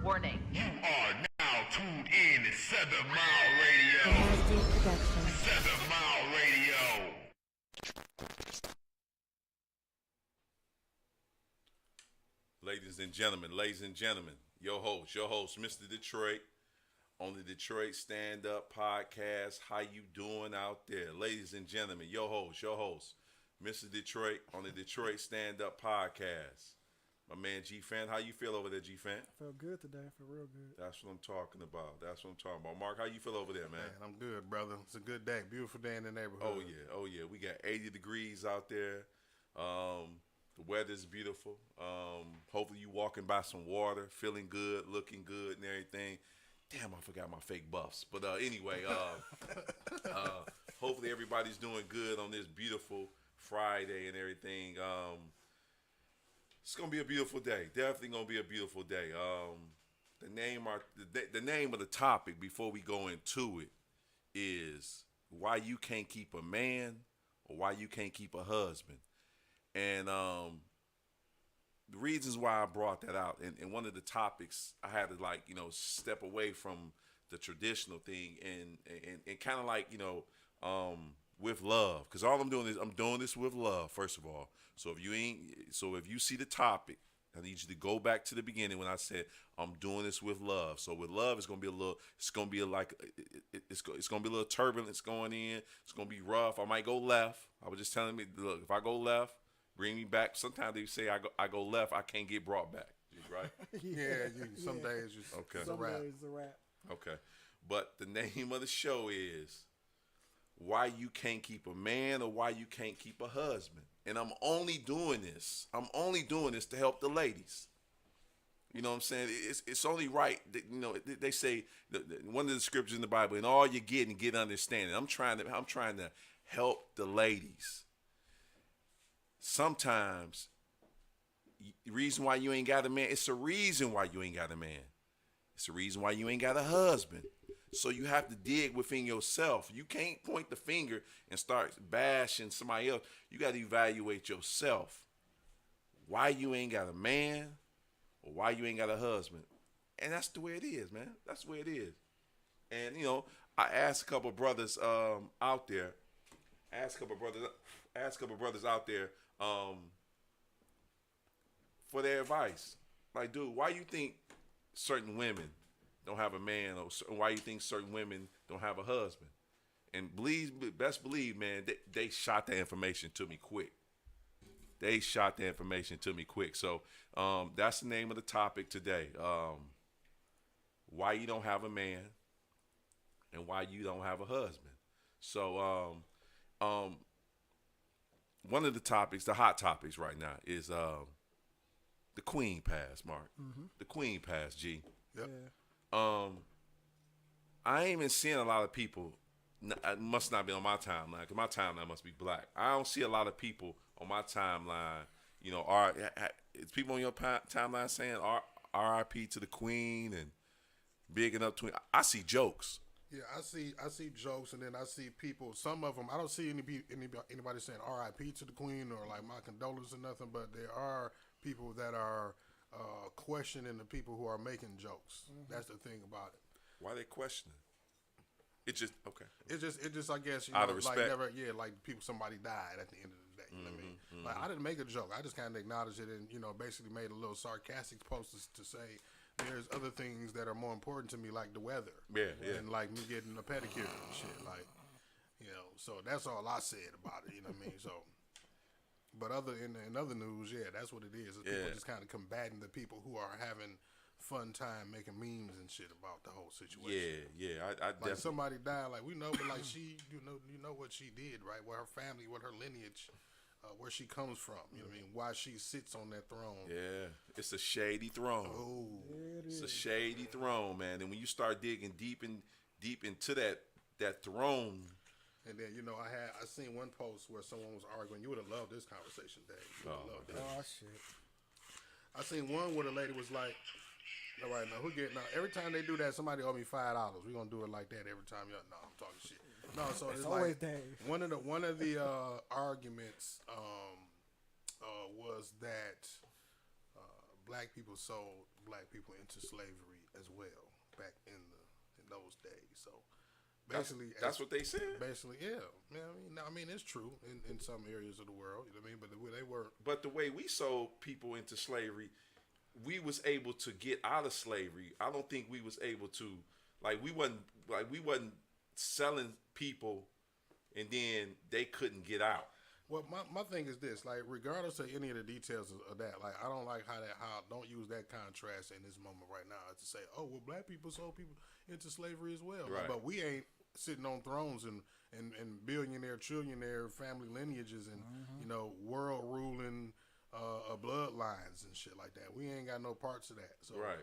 Warning. You are now tuned in to 7 Mile Radio. Production. 7 Mile Radio. Ladies and gentlemen, your host, Mr. Detroit, on the Detroit Stand Up Podcast. How you doing out there? Ladies and gentlemen, your host, Mr. Detroit, on the Detroit Stand Up Podcast. My man Fant, how you feel over there, Fant? I feel good today. I feel real good. That's what I'm talking about. Mark, how you feel over there, man? Man, I'm good, brother. It's a good day. Beautiful day in the neighborhood. Oh yeah. We got 80 degrees out there. The weather's beautiful. Hopefully you walking by some water, feeling good, looking good and everything. Damn, I forgot my fake buffs. But anyway, hopefully everybody's doing good on this beautiful Friday and everything. It's gonna be a beautiful day. Definitely gonna be a beautiful day. The name of the topic before we go into it is why you can't keep a man or why you can't keep a husband. And the reasons why I brought that out, and one of the topics I had to step away from the traditional thing and kind of with love, because all I'm doing this with love, first of all. So if you see the topic, I need you to go back to the beginning when I said I'm doing this with love. So with love, it's gonna be a little turbulence going in. It's gonna be rough. I might go left. I was just telling me, look, if I go left, bring me back. Sometimes they say I go left, I can't get brought back. Right? Some days just okay. Some days it's a wrap. Okay, but the name of the show is why you can't keep a man or why you can't keep a husband. And I'm only doing this to help the ladies. You know what I'm saying? It's only right that, they say one of the scriptures in the Bible, and all you're getting, get understanding. I'm trying to help the ladies. Sometimes the reason why you ain't got a man, it's a reason why you ain't got a man. It's a reason why you ain't got a husband. So you have to dig within yourself. You can't point the finger and start bashing somebody else. You got to evaluate yourself. Why you ain't got a man or why you ain't got a husband. And that's the way it is, man. That's the way it is. And, I asked a couple of brothers out there, for their advice. Like, dude, why you think certain women don't have a man, or why you think certain women don't have a husband? And best believe, man, they shot that information to me quick. So that's the name of the topic today. Why you don't have a man and why you don't have a husband. So one of the topics, the hot topics right now, is the Queen Pass, Mark. Mm-hmm. The Queen Pass, G. Yep. Yeah. I ain't even seeing a lot of people. It must not be on my timeline, because my timeline must be black. I don't see a lot of people on my timeline. Is people on your timeline saying R.I.P. to the Queen and bigging up to? I see jokes. Yeah, I see jokes, and then I see people. Some of them, I don't see anybody saying R.I.P. to the Queen or like my condolences or nothing. But there are people that are questioning the people who are making jokes. Mm-hmm. That's the thing about it. Why they questioning? It's just okay. It's just I guess out of respect. Like somebody died at the end of the day. You know what I mean? Mm-hmm. Like, I didn't make a joke. I just kind of acknowledged it and basically made a little sarcastic post to say there's other things that are more important to me, like the weather. Yeah. And like me getting a pedicure and shit. Like, so that's all I said about it. You know what I mean? So. But in other news, that's what it is. It's people just kind of combating the people who are having fun time making memes and shit about the whole situation. Yeah. I like somebody died, like we know, but like she, you know what she did, right? What her family, what her lineage, where she comes from. You know what I mean? Why she sits on that throne. Yeah, it's a shady throne. Oh, it's a shady throne, man. And when you start digging deep into that throne. And then I seen one post where someone was arguing. You would have loved this conversation, Dave. You would have loved this. Oh shit! I seen one where the lady was like, "All right, now every time they do that, somebody owe me $5. We gonna do it like that every time." No, I'm talking shit. No, so it's always like Dave. one of the arguments was that black people sold black people into slavery as well back in those days. So basically, that's what they said. Basically, yeah. I mean, it's true in some areas of the world. You know what I mean? But they were. But the way we sold people into slavery, we was able to get out of slavery. I don't think we was able to, we wasn't selling people, and then they couldn't get out. Well, my thing is this, regardless of any of the details of that, I don't like how don't use that contrast in this moment right now to say, oh, well, black people sold people into slavery as well. Right. But we ain't sitting on thrones and billionaire, trillionaire family lineages and, world ruling bloodlines and shit like that. We ain't got no parts of that. So Right.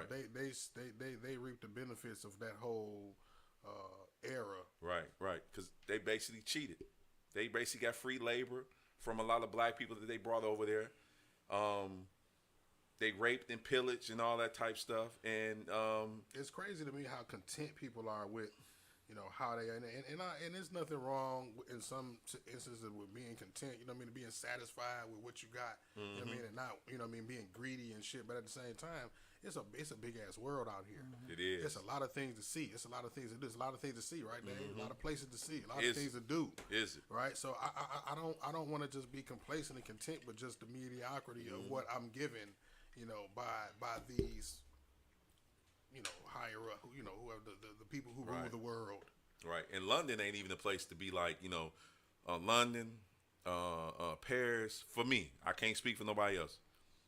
They reap the benefits of that whole era. Right. Because they basically cheated. They basically got free labor from a lot of black people that they brought over there. They raped and pillaged and all that type stuff. And it's crazy to me how content people are with, how they and there's nothing wrong in some instances with being content. Being satisfied with what you got. Mm-hmm. And not, being greedy and shit. But at the same time, it's a big ass world out here. Mm-hmm. It is. It's a lot of things to see. It's a lot of things to do. It's a lot of things to see, right, Dave? Mm-hmm. A lot of places to see. A lot of things to do. Is it? Right? So I don't want to just be complacent and content with just the mediocrity of what I'm given, by these, higher up, who are the people who rule the world. Right. And London ain't even a place to be London, Paris. For me, I can't speak for nobody else.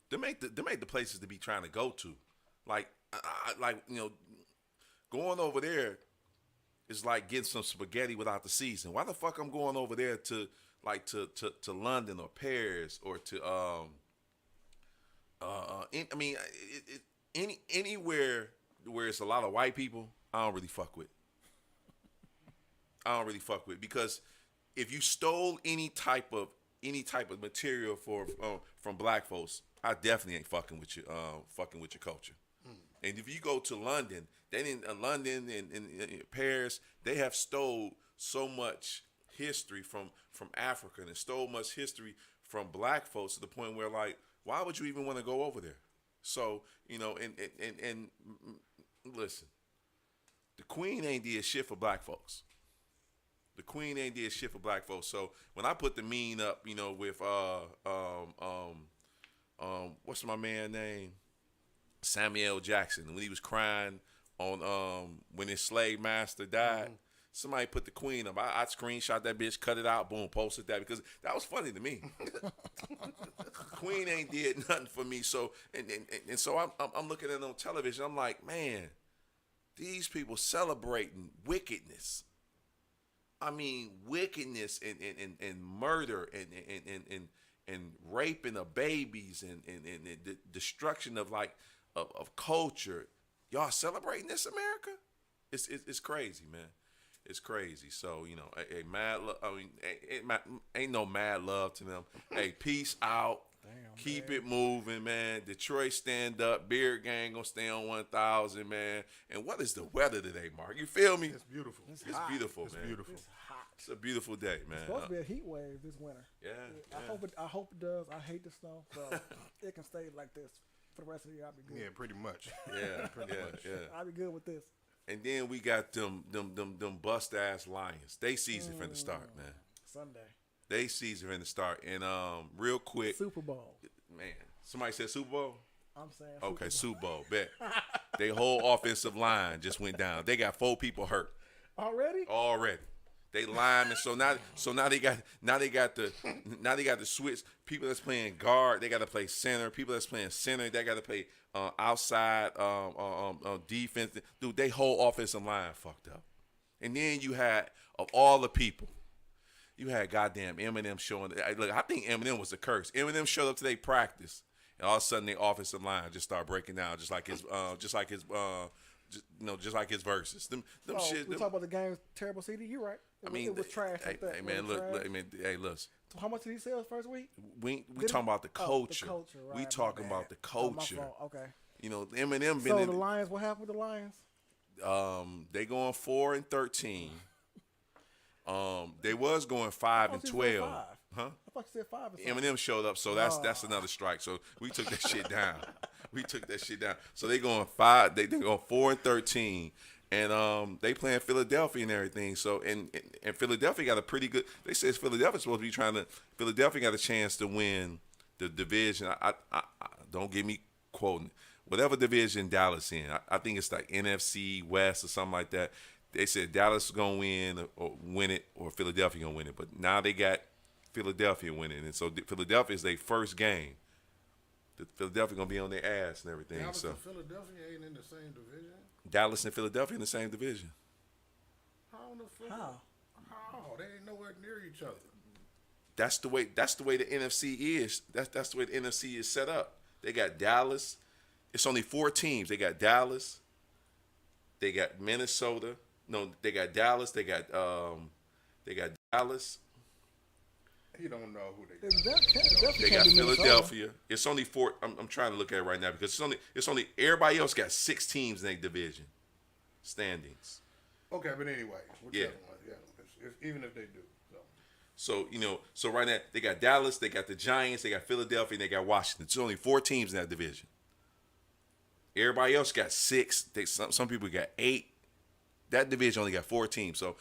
They make the places to be trying to go to, going over there is like getting some spaghetti without the season. Why the fuck I'm going over there to London or Paris or to anywhere where it's a lot of white people, I don't really fuck with. Because if you stole any type of material from black folks, I definitely ain't fucking with your culture. And if you go to London, then in London and Paris, they have stole so much history from Africa and stole much history from black folks to the point where why would you even want to go over there? So and listen, the Queen ain't did shit for black folks. The Queen ain't did shit for black folks. So when I put the meme up, with what's my man name? Samuel Jackson. When he was crying on when his slave master died, somebody put the Queen up. I screenshot that bitch, cut it out, boom, posted that because that was funny to me. Queen ain't did nothing for me. So and so I'm looking at it on television. I'm like, man, these people celebrating wickedness. I mean, wickedness and murder and raping of babies and the destruction of of culture. Y'all celebrating this, America? It's crazy, man. It's crazy. So ain't no mad love to them. Hey, peace out. Damn, Keep man. it moving, man. Detroit stand up. Beard Gang gonna stay on 1,000, man. And what is the weather today, Mark? You feel me? It's beautiful. It's It's hot. beautiful, It's man. beautiful. It's hot. It's a beautiful day, man. It's supposed to be a heat wave this winter. Yeah. I hope it does. I hate the snow, so it can stay like this for the rest of the year. I'll be good. Yeah, pretty much. Yeah, Pretty yeah, much. yeah. I'll be good with this. And then we got them bust ass Lions. They season from the start, man. Sunday. They season from the start. And real quick, Super Bowl. man. Somebody said Super Bowl? I'm saying. Okay, Super Super Bowl. Bet. They whole offensive line just went down. They got 4 people hurt Bowl. Already? They linemen. So now they got the switch. People that's playing guard, they got to play center. People that's playing center, they got to play outside defense. Dude, they whole offensive line fucked up. And then you had, of all the people, you had goddamn Eminem showing. Look, I think Eminem was a curse. Eminem showed up to their practice, and all of a sudden their offensive line just started breaking down, just like his verses. Them shit. We talk about the game's terrible CD. You're right. It was trash. Hey, like that. hey man, look. Hey, look. So how much did he sell his first week? We talking about the culture. The culture, right. We talking about the culture. My fault. Okay. Eminem been So in. the Lions. What happened with the Lions? They going 4-13, They was going I 5 and thought you said 12. 5. Huh? I thought you said 5 or something. Eminem showed up, so that's another strike. So we took that shit down. We took that shit down. So they going 5. They going 4 and 13, and they playing Philadelphia and everything. So and Philadelphia got a pretty good. They said Philadelphia's supposed to be trying to. Philadelphia got a chance to win the division. I don't get me quoting whatever division Dallas in. I think it's like NFC West or something like that. They said Dallas is gonna win it, or Philadelphia gonna win it. But now they got Philadelphia winning, and so Philadelphia is their first game. Philadelphia gonna be on their ass and everything. Dallas so and Philadelphia ain't in the same division. Dallas and Philadelphia in the same division. How the fuck? How? They ain't nowhere near each other. That's the way the NFC is. That's the way the NFC is set up. They got Dallas. It's only 4 teams. They got Dallas. They got Minnesota. No, they got Dallas. They got Dallas. He don't know who they They got Philadelphia. It's only 4. I'm trying to look at it right now because it's only everybody else got 6 teams in their division standings. Okay, but anyway, Yeah. Even if they do. So so right now they got Dallas, they got the Giants, they got Philadelphia, and they got Washington. There's only 4 teams in that division. Everybody else got 6. Some people got 8. That division only got 4 teams. So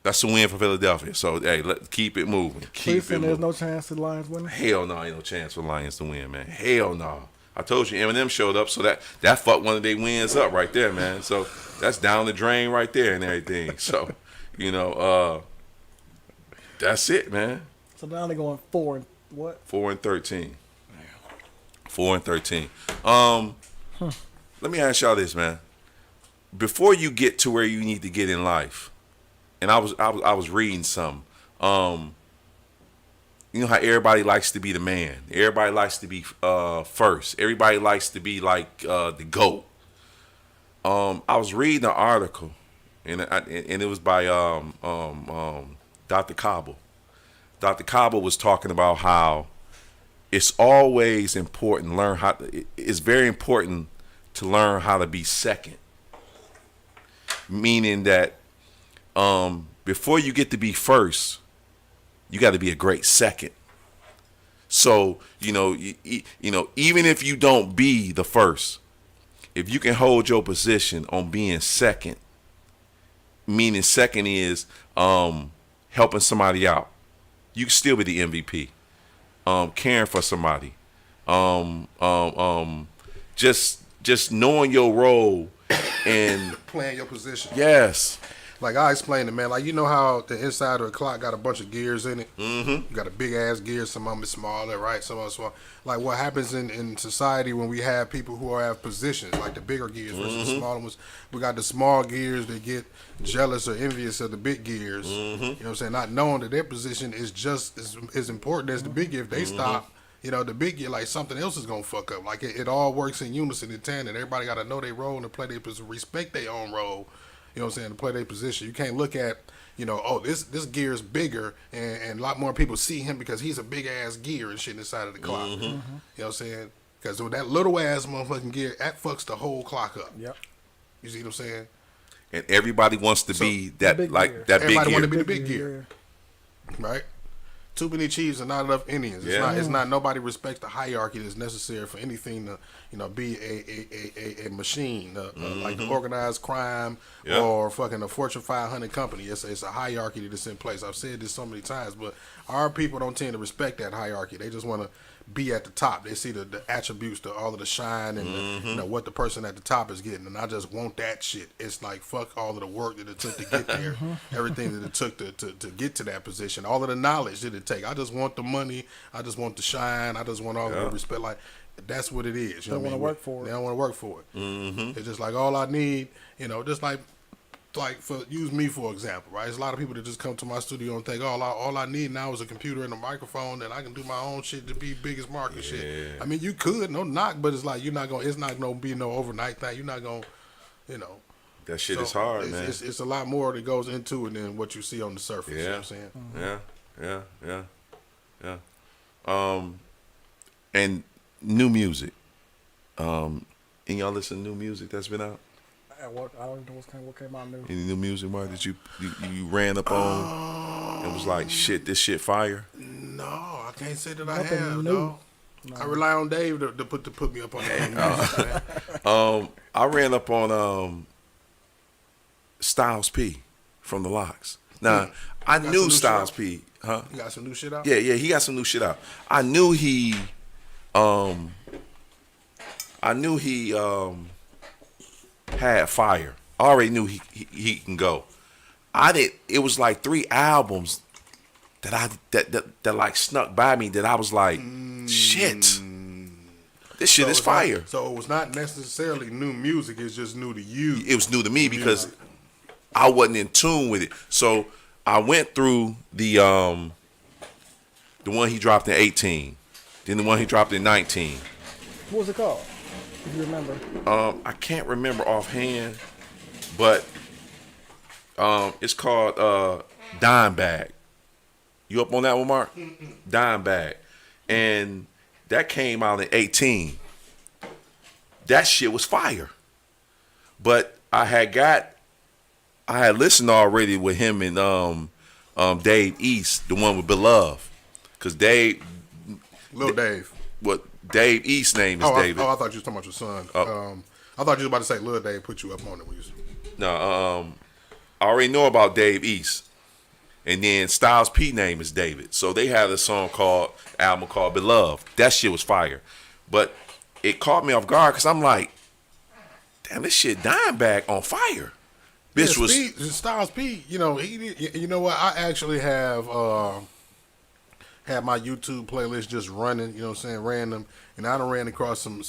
that's a win for Philadelphia. So hey, let's keep it moving. There's no chance the Lions winning? Hell no, ain't no chance for the Lions to win, man. Hell no. I told you Eminem showed up, so that fucked one of their wins up right there, man. So that's down the drain right there and everything. So, that's it, man. So now they're going 4 and what? 4 and 13. 4 and 13. Let me ask y'all this, man. Before you get to where you need to get in life, and I was reading some. You know how everybody likes to be the man. Everybody likes to be first. Everybody likes to be like the GOAT. I was reading an article, and it was by Dr. Cobble. Dr. Cobble was talking about how it's always important it's very important to learn how to be second. Meaning that before you get to be first, you got to be a great second. So, even if you don't be the first, if you can hold your position on being second, meaning second is helping somebody out, you can still be the MVP. Caring for somebody, just knowing your role and playing your position. Yes. Like I explained it, man. Like, you know how the inside of the clock got a bunch of gears in it? Mm-hmm. You got a big ass gear, some of them is smaller, right? Some of them small. Like what happens in society when we have people who have positions, like the bigger gears versus the smaller ones. We got the small gears that get jealous or envious of the big gears. You know what I'm saying? Not knowing that their position is just as important as the big gear. If they stop, the big gear, like something else is gonna fuck up. Like it all works in unison in tandem. Everybody got to know their role and play their respect their own role. You know what I'm saying? To play their position. You can't look at, this gear is bigger and a lot more people see him because he's a big ass gear and shit inside of the clock. You know what I'm saying? Because with that little ass motherfucking gear, that fucks the whole clock up. Yep. You see what I'm saying? And everybody wants to be that big gear. Everybody want to be the big gear. Right? Too many chiefs and not enough Indians. It's not nobody respects the hierarchy that's necessary for anything to, be a machine, like organized crime or fucking a Fortune 500 company. It's a hierarchy that's in place. I've said this so many times, but our people don't tend to respect that hierarchy. They just want to be at the top. They see the attributes, all of the shine and what the person at the top is getting, and I just want that shit. It's like fuck all of the work that it took to get there, everything that it took to get to that position, all of the knowledge that it take. I just want the money. I just want the shine. I just want all of the respect. Like that's what it is. You know what I mean? They don't want to work for it. It's just like all I need. Just like use me for example, right? There's a lot of people that just come to my studio and think, all I need now is a computer and a microphone, and I can do my own shit to be biggest market shit. I mean, you could, no knock, but it's like it's not gonna be no overnight thing. You're not gonna, That shit is hard, man. It's a lot more that goes into it than what you see on the surface. You know what I'm saying? Yeah. And new music. And y'all listen to new music that's been out? at work, I don't know what came out new. Any new music, Mark, that you ran up on and was like, shit, this shit fire? No, I can't say that I Nothing have. new. No. I rely on Dave to put me up on that. I ran up on Styles P from the Locks. Now, I Got knew some new Styles shit P, huh? You got some new shit out? Yeah, he got some new shit out. I knew he had fire. I already knew he can go. It was like 3 albums that like snuck by me that I was like, shit. This shit is fire. So it was not necessarily new music, it's just new to you. It was new to me because I wasn't in tune with it. So I went through the one he dropped in 18, then the one he dropped in 19. What was it called? If you remember. I can't remember offhand, but it's called Dime Bag. You up on that one, Mark? Dime Bag. And that came out in 18. That shit was fire. But I had listened already with him and Dave East, the one with Beloved. Because Dave. Lil Dave. What Dave East's name is David. I thought you was talking about your son. I thought you was about to say Lil Dave put you up on it. No, I already know about Dave East. And then Styles P name is David. So they had a album called Beloved. That shit was fire. But it caught me off guard because I'm like, damn, this shit Dime Bag on fire. Bitch was Styles P, you know what? I actually have my YouTube playlist just running, you know what I'm saying, random. And I done ran across some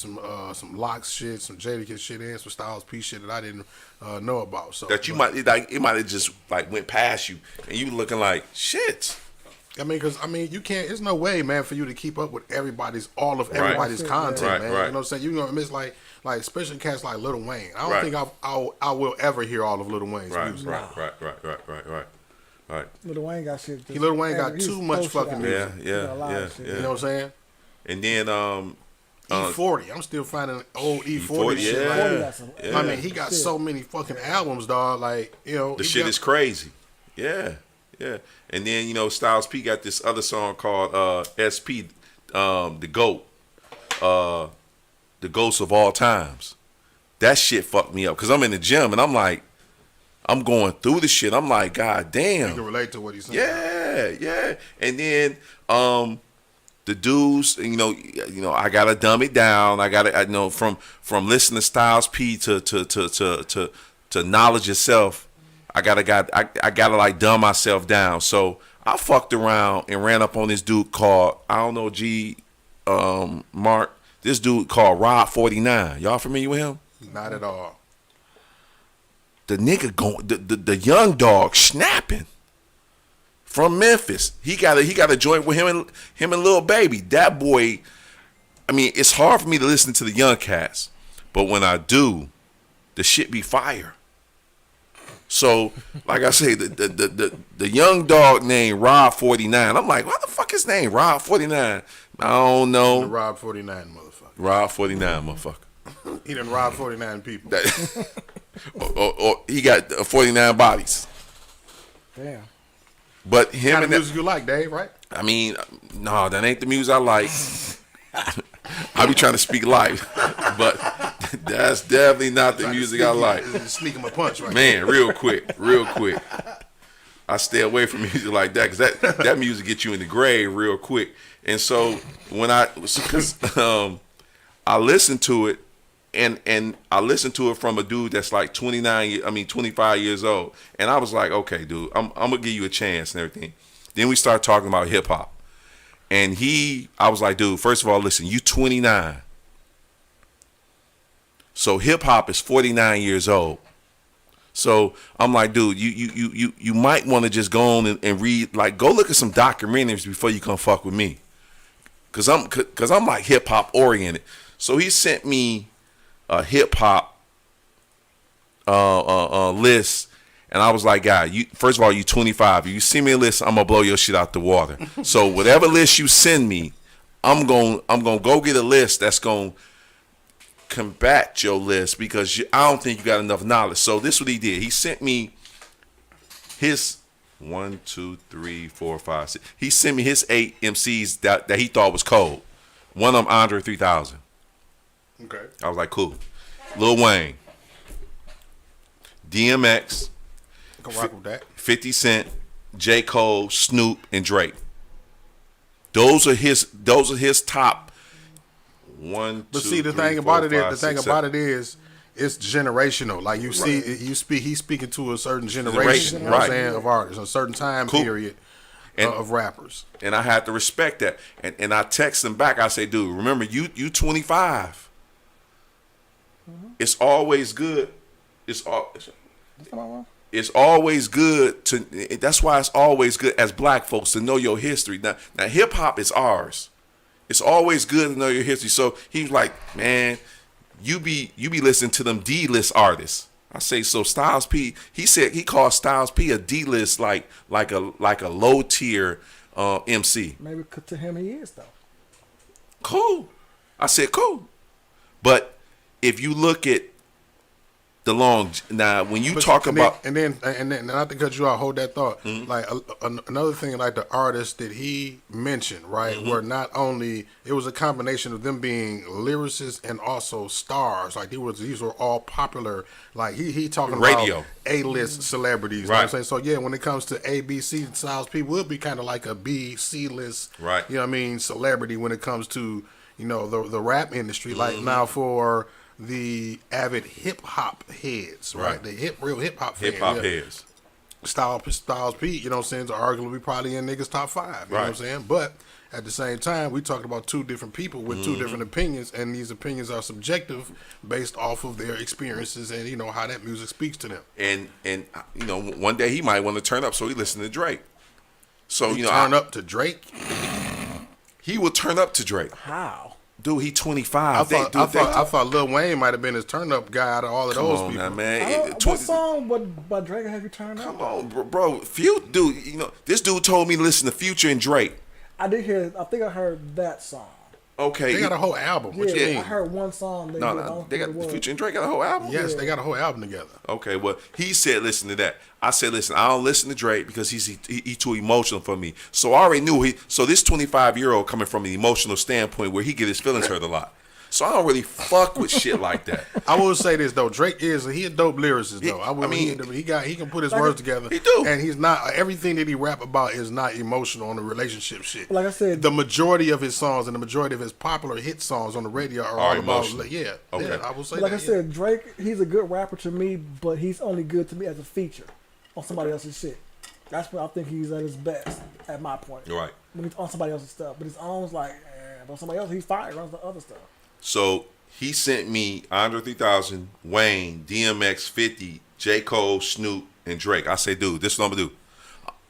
Locks shit, some Jadakiss shit, and some Styles P shit that I didn't know about. So that it might have just like went past you, and you looking like shit. I mean, you can't. There's no way, man, for you to keep up with everybody's content, Right, man. right. You know what I'm saying? You're gonna miss like especially cats like Lil Wayne. I don't think I will ever hear all of Lil Wayne's music. Right. Lil Wayne got shit. Lil Wayne got too much fucking music. Yeah. You know what I'm saying? And then E40. I'm still finding old E40 E40, shit. yeah. I mean, he got so many fucking albums, dog. Like, you know, the shit is crazy. Yeah. And then, you know, Styles P got this other song called SP, The GOAT. The Ghost of All Times. That shit fucked me up. Because I'm in the gym and I'm like, I'm going through the shit. I'm like, God damn. You can relate to what he's saying. Yeah. And then the dudes, you know, I gotta dumb it down. I know from listening to Styles P to knowledge itself, I gotta like dumb myself down. So I fucked around and ran up on this dude called, I don't know, Mark, this dude called Rob 49. Y'all familiar with him? Not at all. The nigga going, the young dog snapping from Memphis. He got a joint with him and Lil Baby. That boy, I mean, it's hard for me to listen to the young cats, but when I do, the shit be fire. So, like I say, the young dog named Rob 49. I'm like, why the fuck his name Rob 49? I don't know. The Rob 49 motherfucker. Rob 49 motherfucker. He done robbed 49 people. or he got 49 bodies. Damn. But him Kind of and that, music you like, Dave, right? I mean, no, that ain't the music I like. I be trying to speak life, but that's definitely not the music I like. Sneak him a punch, right? Man, real quick. I stay away from music like that because that music gets you in the grave real quick. And so when I listened to it, and I listened to it from a dude that's like 25 years old, and I was like, okay, dude, I'm gonna give you a chance and everything. Then we start talking about hip hop. And I was like, dude, first of all, listen, you 29. So hip hop is 49 years old. So I'm like, dude, you might want to just go on and read, like, go look at some documentaries before you come fuck with me. Cause I'm like hip hop oriented. So he sent me a hip hop list. And I was like, God, first of all, you 25. If you send me a list, I'm gonna blow your shit out the water. So whatever list you send me, I'm gonna go get a list that's gonna combat your list because I don't think you got enough knowledge. So this is what he did. He sent me his 1, 2, 3, 4, 5, 6. He sent me his 8 MCs that he thought was cold. One of them, Andre 3000. Okay. I was like, cool. Lil Wayne, DMX, I can rock with that. 50 Cent, J. Cole, Snoop, and Drake. Those are his top 1, But 2, see, the 3, thing 4, about it 5, is, the thing 6, about 7. it is, it's generational. Like you see, he's speaking to a certain generation. Generation, You know what I'm right. saying, of artists, a certain time period of rappers. And I had to respect that. And I text him back. I say, dude, remember, you 25. It's always good. It's always good to. That's why it's always good as black folks to know your history. Now hip hop is ours. It's always good to know your history. So he was like, man, you be listening to them D-list artists. I say, so Styles P. He said he called Styles P a D-list like a low tier MC. Maybe to him he is though. Cool. I said cool. But if you look at the now when you talk about and then not to cut you off, hold that thought. Like another thing, like the artists that he mentioned, right, were not only, it was a combination of them being lyricists and also stars. Like these were all popular. Like he talking Radio. about A-list celebrities. You know what I'm saying? So yeah, when it comes to A, B, C, Styles P will be kind of like a B, C list. Right. You know what I mean? Celebrity when it comes to, you know, the rap industry. Like now for the avid hip hop heads, right? The real hip hop fans. hip hop heads. Styles P, you know what I'm saying, are arguably probably in niggas' top 5. You know what I'm saying? But at the same time, we talking about two different people with two different opinions, and these opinions are subjective based off of their experiences and, you know, how that music speaks to them. And you know, one day he might want to turn up, so he listen to Drake. So He you know, turn up to Drake. he will turn up to Drake. How? Dude, he 25. I thought Lil Wayne might have been his turn up guy out of all of Come those on people. now, man. What song by Drake have you turned Come up? on, bro. Dude, you know, this dude told me to listen to Future and Drake. I did hear. I think I heard that song. Okay. They got a whole album. What Yeah, you mean? I heard one song. They got Future and Drake got a whole album. Yes, they got a whole album together. Okay, well, he said listen to that. I said, listen, I don't listen to Drake because he's too emotional for me. So I already knew so this 25-year-old coming from an emotional standpoint where he get his feelings hurt a lot. So I don't really fuck with shit like that. I will say this though, Drake he a dope lyricist though. He can put his words together. He do. And he's not, everything that he rap about is not emotional on the relationship shit. Like I said, the majority of his songs and the majority of his popular hit songs on the radio are all emotional. about, yeah. Okay. Yeah, I will say like that. I said, Drake, he's a good rapper to me, but he's only good to me as a feature on somebody else's shit. That's when I think he's at his best, at my point. Right. When he's on somebody else's stuff, but his own's like, but somebody else, he's fire on the other stuff. So he sent me Andre 3000, Wayne, DMX, 50, J. Cole, Snoop, and Drake. I say, dude, this is what I'm gonna do.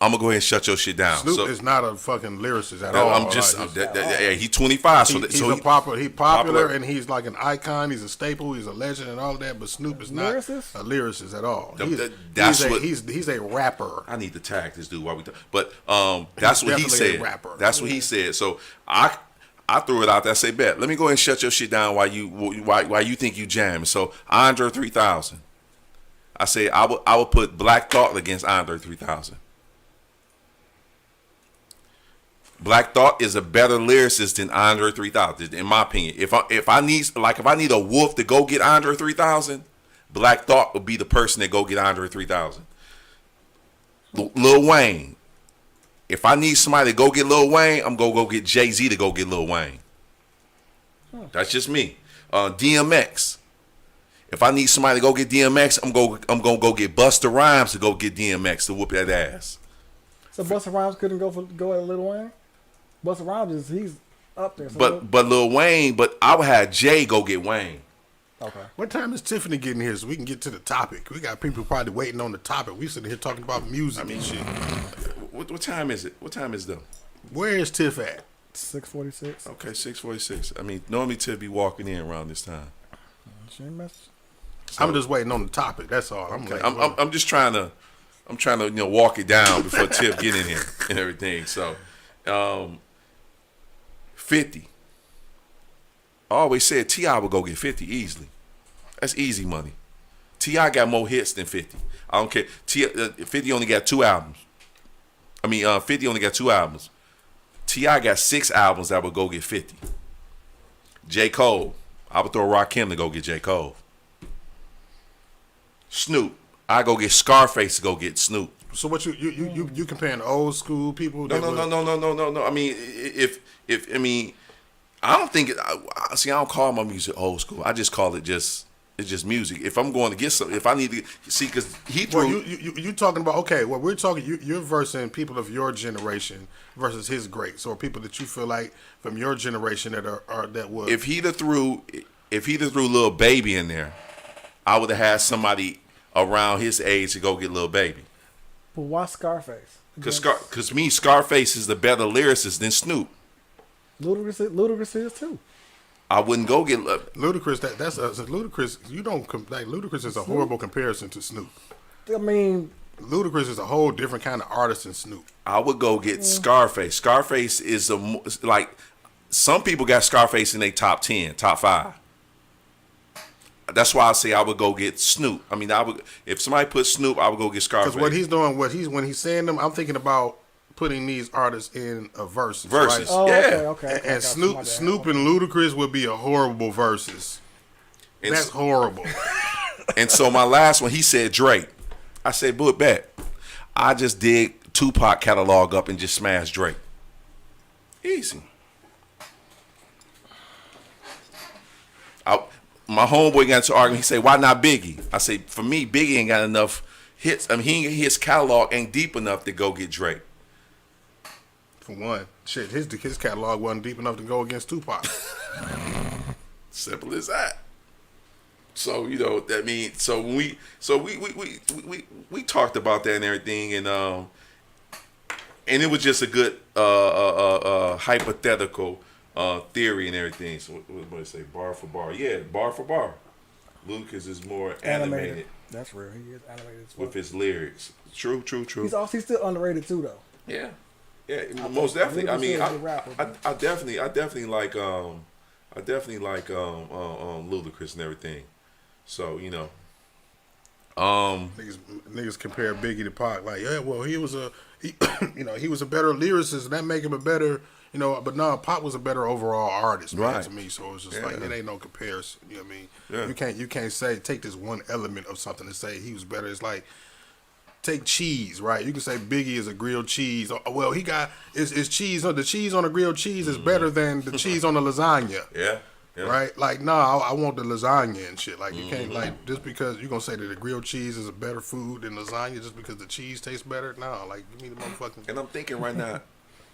I'm gonna go ahead and shut your shit down. Snoop is not a fucking lyricist at all. I'm just, he's 25. He's popular, and he's like an icon. He's a staple. He's a legend and all of that. But Snoop is not a lyricist at all. He's a rapper. I need to tag this dude while we talk. But that's what he said. A rapper. That's what he said. So I threw it out there. I say, bet. Let me go ahead and shut your shit down while you think you jam. So Andre 3000. I say I would put Black Thought against Andre 3000. Black Thought is a better lyricist than Andre 3000, in my opinion. If I need a wolf to go get Andre 3000, Black Thought would be the person that go get Andre 3000. Lil Wayne. If I need somebody to go get Lil Wayne, I'm gonna go get Jay-Z to go get Lil Wayne. That's just me. DMX. If I need somebody to go get DMX, I'm gonna go get Busta Rhymes to go get DMX to whoop that ass. So Busta Rhymes couldn't go at Lil Wayne? Busta Rhymes he's up there. So but Lil Wayne, but I would have Jay go get Wayne. Okay. What time is Tiffany getting here so we can get to the topic? We got people probably waiting on the topic. We sitting here talking about music and shit. What time is it? What time is them? Where is Tiff at? 6:46. Okay, 6:46. I mean, normally Tiff be walking in around this time. She ain't messing. So, I'm just waiting on the topic. That's all. I'm just trying to walk it down before Tiff get in here and everything. So, 50. I always said T.I. would go get 50 easily. That's easy money. T.I. got more hits than 50. I don't care. 50 only got 2 albums. 50 only got 2 albums. T.I. got 6 albums that would go get 50. J. Cole, I would throw Rakim to go get J. Cole. Snoop, I go get Scarface to go get Snoop. So what you comparing old school people? No. I mean, I don't think. I don't call my music old school. I just call it it's just music. If I'm going to get something, if I need to see, because he threw. Well, you talking about, okay? Well, we're talking. You're versing people of your generation versus his greats, or people that you feel like from your generation that are that would. If he'd have threw Lil Baby in there, I would have had somebody around his age to go get Lil Baby. But why Scarface? Because Scarface is the better lyricist than Snoop. Ludacris is too. I wouldn't go get Ludacris. That's Ludacris. You don't like Ludacris is a horrible comparison to Snoop. I mean, Ludacris is a whole different kind of artist than Snoop. I would go get Scarface. Scarface is like some people got Scarface in their top 10, top 5. That's why I say I would go get Snoop. I mean, if somebody put Snoop, I would go get Scarface. Because what he's doing, when he's saying them, I'm thinking about putting these artists in a verse. Verses, right? oh, yeah. Okay. And Snoop and Ludacris would be a horrible verses. And that's horrible. And so my last one, he said Drake. I said, "Boot bet." I just dig Tupac catalog up and just smash Drake. Easy. My homeboy got into argument. He said, "Why not Biggie?" I say, "For me, Biggie ain't got enough hits. I mean, his catalog ain't deep enough to go get Drake." For one, shit, his catalog wasn't deep enough to go against Tupac. Simple as that. So that means we talked about that and everything, and it was just a good hypothetical theory and everything. So what did I say? Bar for bar, yeah, bar for bar. Lucas is more animated. That's real. He is animated as with his lyrics. True. He's still underrated too, though. Yeah, most definitely. I mean, I definitely like Ludacris and everything. So niggas compare Biggie to Pac, like, yeah, well, he was a better lyricist, and that make him a better, but no, Pac was a better overall artist, man, right, to me. So it's just like it ain't no comparison. You know what I mean? Yeah. You can't say take this one element of something and say he was better. It's like take cheese, right? You can say Biggie is a grilled cheese. Well, he got is cheese. The cheese on a grilled cheese is better than the cheese on the lasagna. Yeah. Right? Like, nah, I want the lasagna and shit. Like, you can't, like, just because you're going to say that the grilled cheese is a better food than lasagna just because the cheese tastes better. Nah, like, give me the motherfucking. And I'm thinking right now,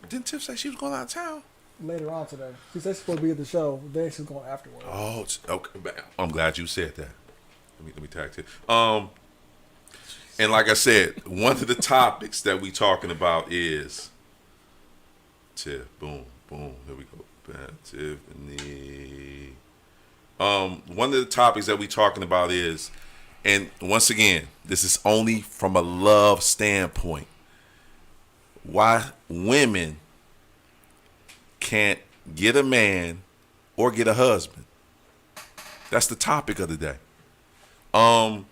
didn't Tiff say she was going out of town? Later on today. She said she's supposed to be at the show. Then she's going afterwards. Oh, okay. I'm glad you said that. Let me tag it. And like I said, one of the topics that we talking about is Tiff. Boom. Here we go. Tiffany. One of the topics that we talking about is, and once again, this is only from a love standpoint, why women can't get a man or get a husband. That's the topic of the day. One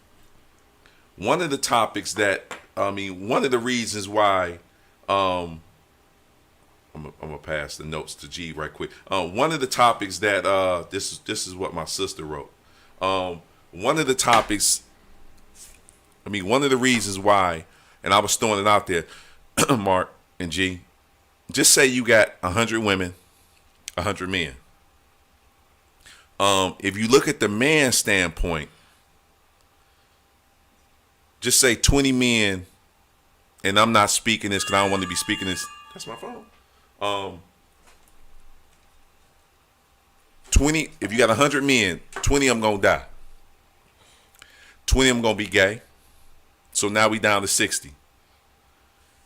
of the topics one of the reasons why, I'm gonna pass the notes to G right quick. One of the topics that this is what my sister wrote. One of the topics, one of the reasons why, and I was throwing it out there, Mark and G. Just say you got 100 women, 100 men. If you look at the man's standpoint, just say 20 men, and I'm not speaking this because I don't want to be speaking this. That's my phone. 20. If you got 100 men, 20 of them gonna die. 20 of them gonna be gay. So now we down to 60.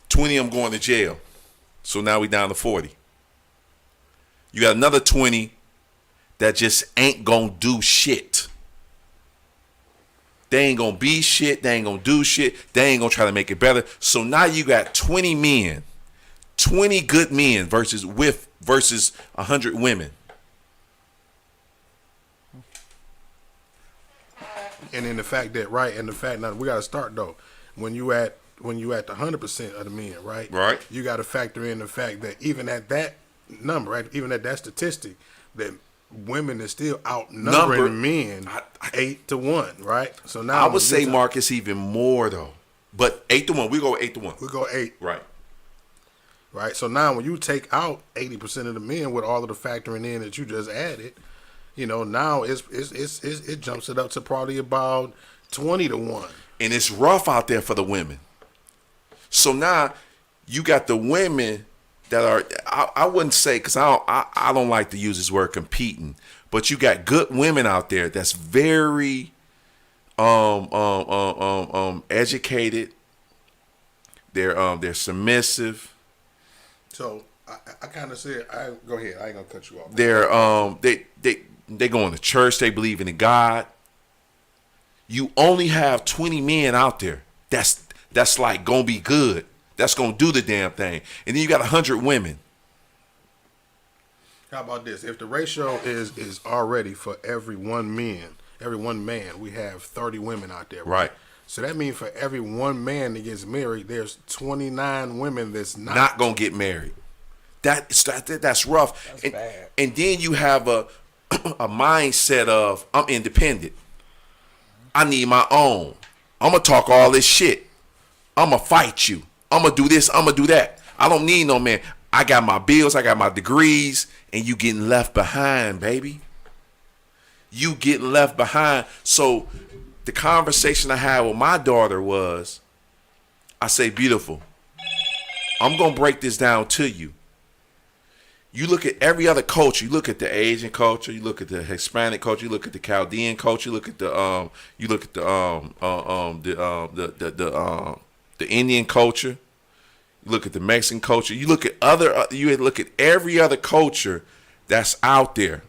20 of them going to jail. So now we down to 40. You got another 20 that just ain't gonna do shit. They ain't gonna be shit. They ain't gonna do shit. They ain't gonna try to make it better. So now you got 20 men, 20 good men versus 100 women. And then the fact that now we got to start though. When you at the 100% of the men, right? Right. You got to factor in the fact that even at that number, right? Even at that statistic, that women is still outnumbering men 8-1, right? So now I would say, Marcus, even more though. But 8-1, we go 8-1. We go 8. Right. Right. So now when you take out 80% of the men with all of the factoring in that you just added, now it jumps it up to probably about 20-1. And it's rough out there for the women. So now you got the women that are, I wouldn't say, because I don't like to use this word competing, but you got good women out there that's very educated. They're submissive. So I kind of said, go ahead. I ain't gonna cut you off. They going to church. They believe in God. You only have 20 men out there. That's like gonna be good. That's gonna do the damn thing. And then you got 100 women. How about this? If the ratio is already for every one man, we have 30 women out there. Right. So that means for every one man that gets married, there's 29 women that's not gonna get married. That's rough. That's bad. And then you have a mindset of I'm independent. I need my own. I'm gonna talk all this shit. I'm gonna fight you. I'm gonna do this. I'm gonna do that. I don't need no man. I got my bills. I got my degrees, and you getting left behind, baby. You getting left behind. So the conversation I had with my daughter was, I say, beautiful, I'm going to break this down to you. You look at every other culture. You look at the Asian culture. You look at the Hispanic culture. You look at the Chaldean culture. You look at the Indian culture. You look at the Mexican culture. You look at every other culture that's out there.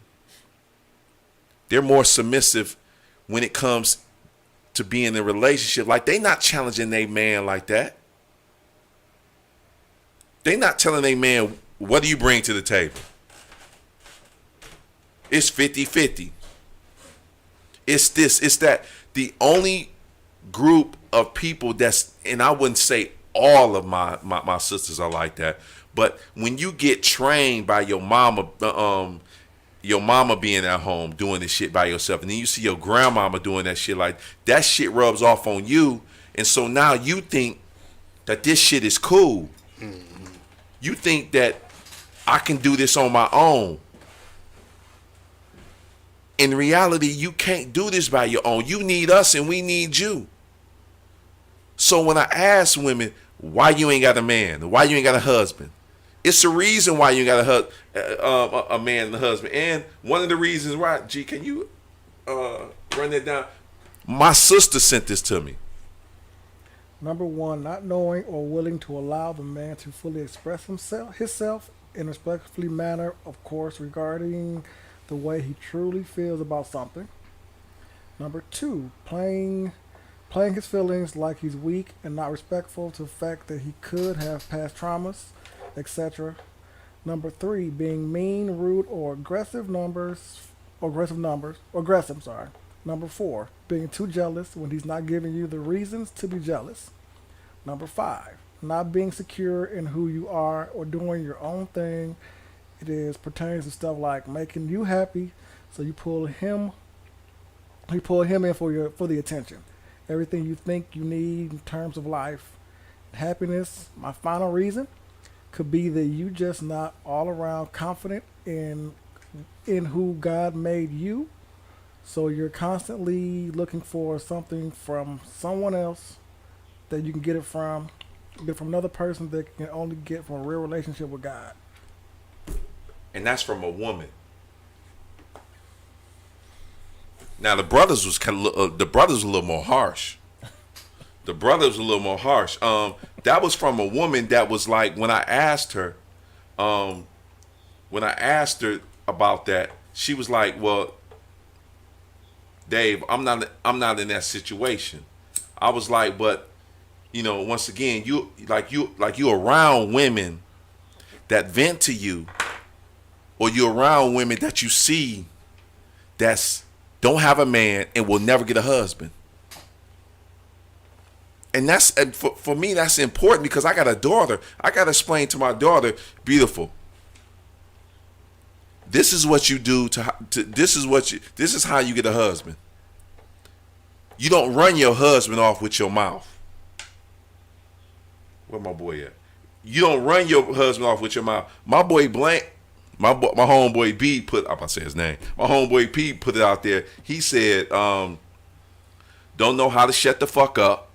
They're more submissive when it comes to being in a relationship. Like, they not challenging their man like that. They not telling their man, what do you bring to the table? It's 50-50. It's this, it's that. The only group of people that's, and I wouldn't say all of my sisters are like that, but when you get trained by your mama being at home doing this shit by yourself, and then you see your grandmama doing that shit, like that shit rubs off on you, and so now you think that this shit is cool. Mm-hmm. You think that I can do this on my own. In reality, you can't do this by your own. You need us and we need you. So when I ask women, why you ain't got a man? Why you ain't got a husband? It's the reason why you got a man and a husband. And one of the reasons why, G, can you run that down? My sister sent this to me. Number one, not knowing or willing to allow the man to fully express himself in a respectful manner, of course, regarding the way he truly feels about something. Number two, playing his feelings like he's weak and not respectful to the fact that he could have past traumas, etc. Number three, being mean, rude, or aggressive. Number four, being too jealous when he's not giving you the reasons to be jealous. Number five, not being secure in who you are or doing your own thing. It pertains to stuff like making you happy, so you pull him in for the attention. Everything you think you need in terms of life. Happiness, my final reason, could be that you just not all around confident in who God made you. So you're constantly looking for something from someone else that you can get from another person that you can only get from a real relationship with God. And that's from a woman. Now the brothers was a little more harsh. That was from a woman that was like, when I asked her about that, she was like, "Well, Dave, I'm not in that situation." I was like, "But once again, you around women that vent to you, or you around women that you see that's don't have a man, and will never get a husband. And that's for me, that's important because I got a daughter. I got to explain to my daughter, beautiful. This is what you do this is how you get a husband. You don't run your husband off with your mouth. Where my boy at? You don't run your husband off with your mouth. My boy Blank, my homeboy B I'm about to say his name. My homeboy P put it out there. He said, don't know how to shut the fuck up.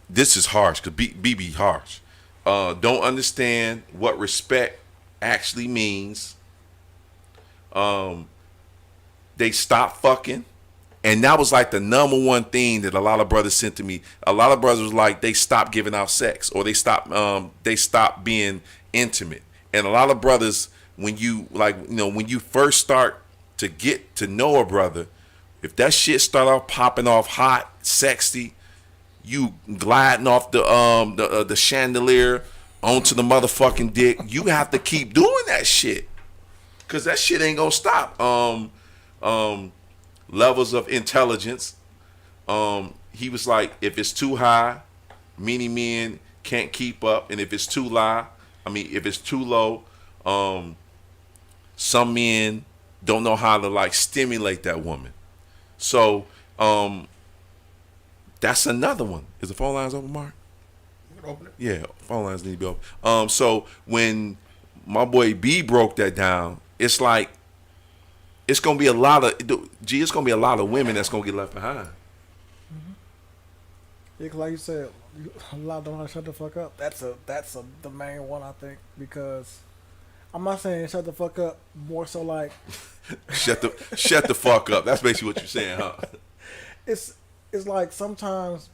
This is harsh because B be harsh. Don't understand what respect actually means. They stopped fucking. And that was like the number one thing that a lot of brothers sent to me. A lot of brothers was like, they stopped giving out sex, or they stopped being intimate. And a lot of brothers, when you first start to get to know a brother, if that shit start off popping off hot, sexy, you gliding off the chandelier onto the motherfucking dick, you have to keep doing that shit. Cause that shit ain't gonna stop. Levels of intelligence. He was like, if it's too high, many men can't keep up, and if it's too low, some men don't know how to like stimulate that woman. So that's another one. Is the phone lines open, Mark? You can open it. Yeah, phone lines need to be open. So when my boy B broke that down, it's like, it's gonna be a lot of women that's gonna get left behind. Mm-hmm. Yeah, 'cause like you said, a lot don't know how to shut the fuck up. That's the main one, I think, because I'm not saying shut the fuck up, more so like shut the fuck up. That's basically what you're saying, huh? It's like sometimes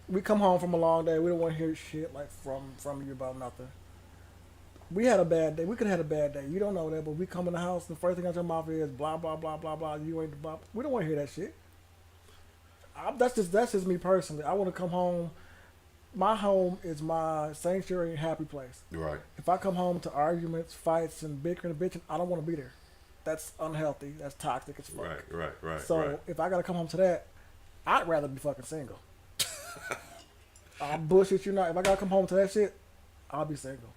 we come home from a long day, we don't want to hear shit like from you about nothing. We had a bad day. We could have had a bad day. You don't know that, but we come in the house, the first thing out your mouth is blah blah blah blah blah. You ain't blah. We don't want to hear that shit. That's just me personally. I want to come home. My home is my sanctuary and happy place. Right. If I come home to arguments, fights, and bickering and bitching, I don't want to be there. That's unhealthy. That's toxic as fuck. Right. So if I gotta come home to that, I'd rather be fucking single. I'll bullshit you not. If I gotta come home to that shit, I'll be single.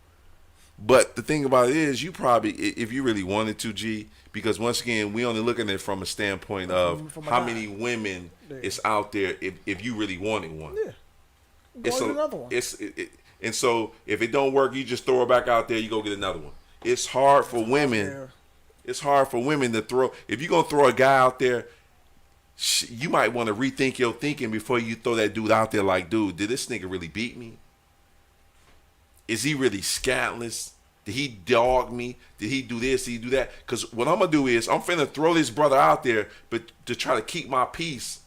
But the thing about it is, you probably, if you really wanted to, G, because once again, we only looking at it from a standpoint of how many women is out there if you really wanted one. Yeah. Go get another one. And so if it don't work, you just throw it back out there, you go get another one. It's hard for women. It's hard for women to throw. If you're going to throw a guy out there, you might want to rethink your thinking before you throw that dude out there like, dude, did this nigga really beat me? Is he really scatless? Did he dog me? Did he do this? Did he do that? Because what I'm going to do is I'm finna throw this brother out there but to try to keep my peace.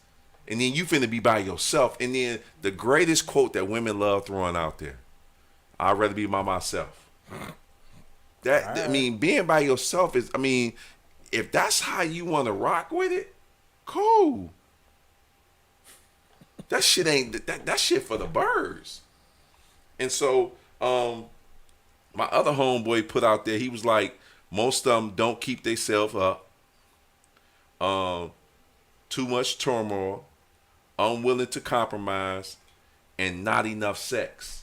And then you finna be by yourself. And then the greatest quote that women love throwing out there, I'd rather be by myself. I mean, being by yourself is, I mean, if that's how you want to rock with it, cool. That shit ain't, that shit for the birds. And so, my other homeboy put out there, he was like, most of them don't keep themselves up. Too much turmoil, unwilling to compromise, and not enough sex.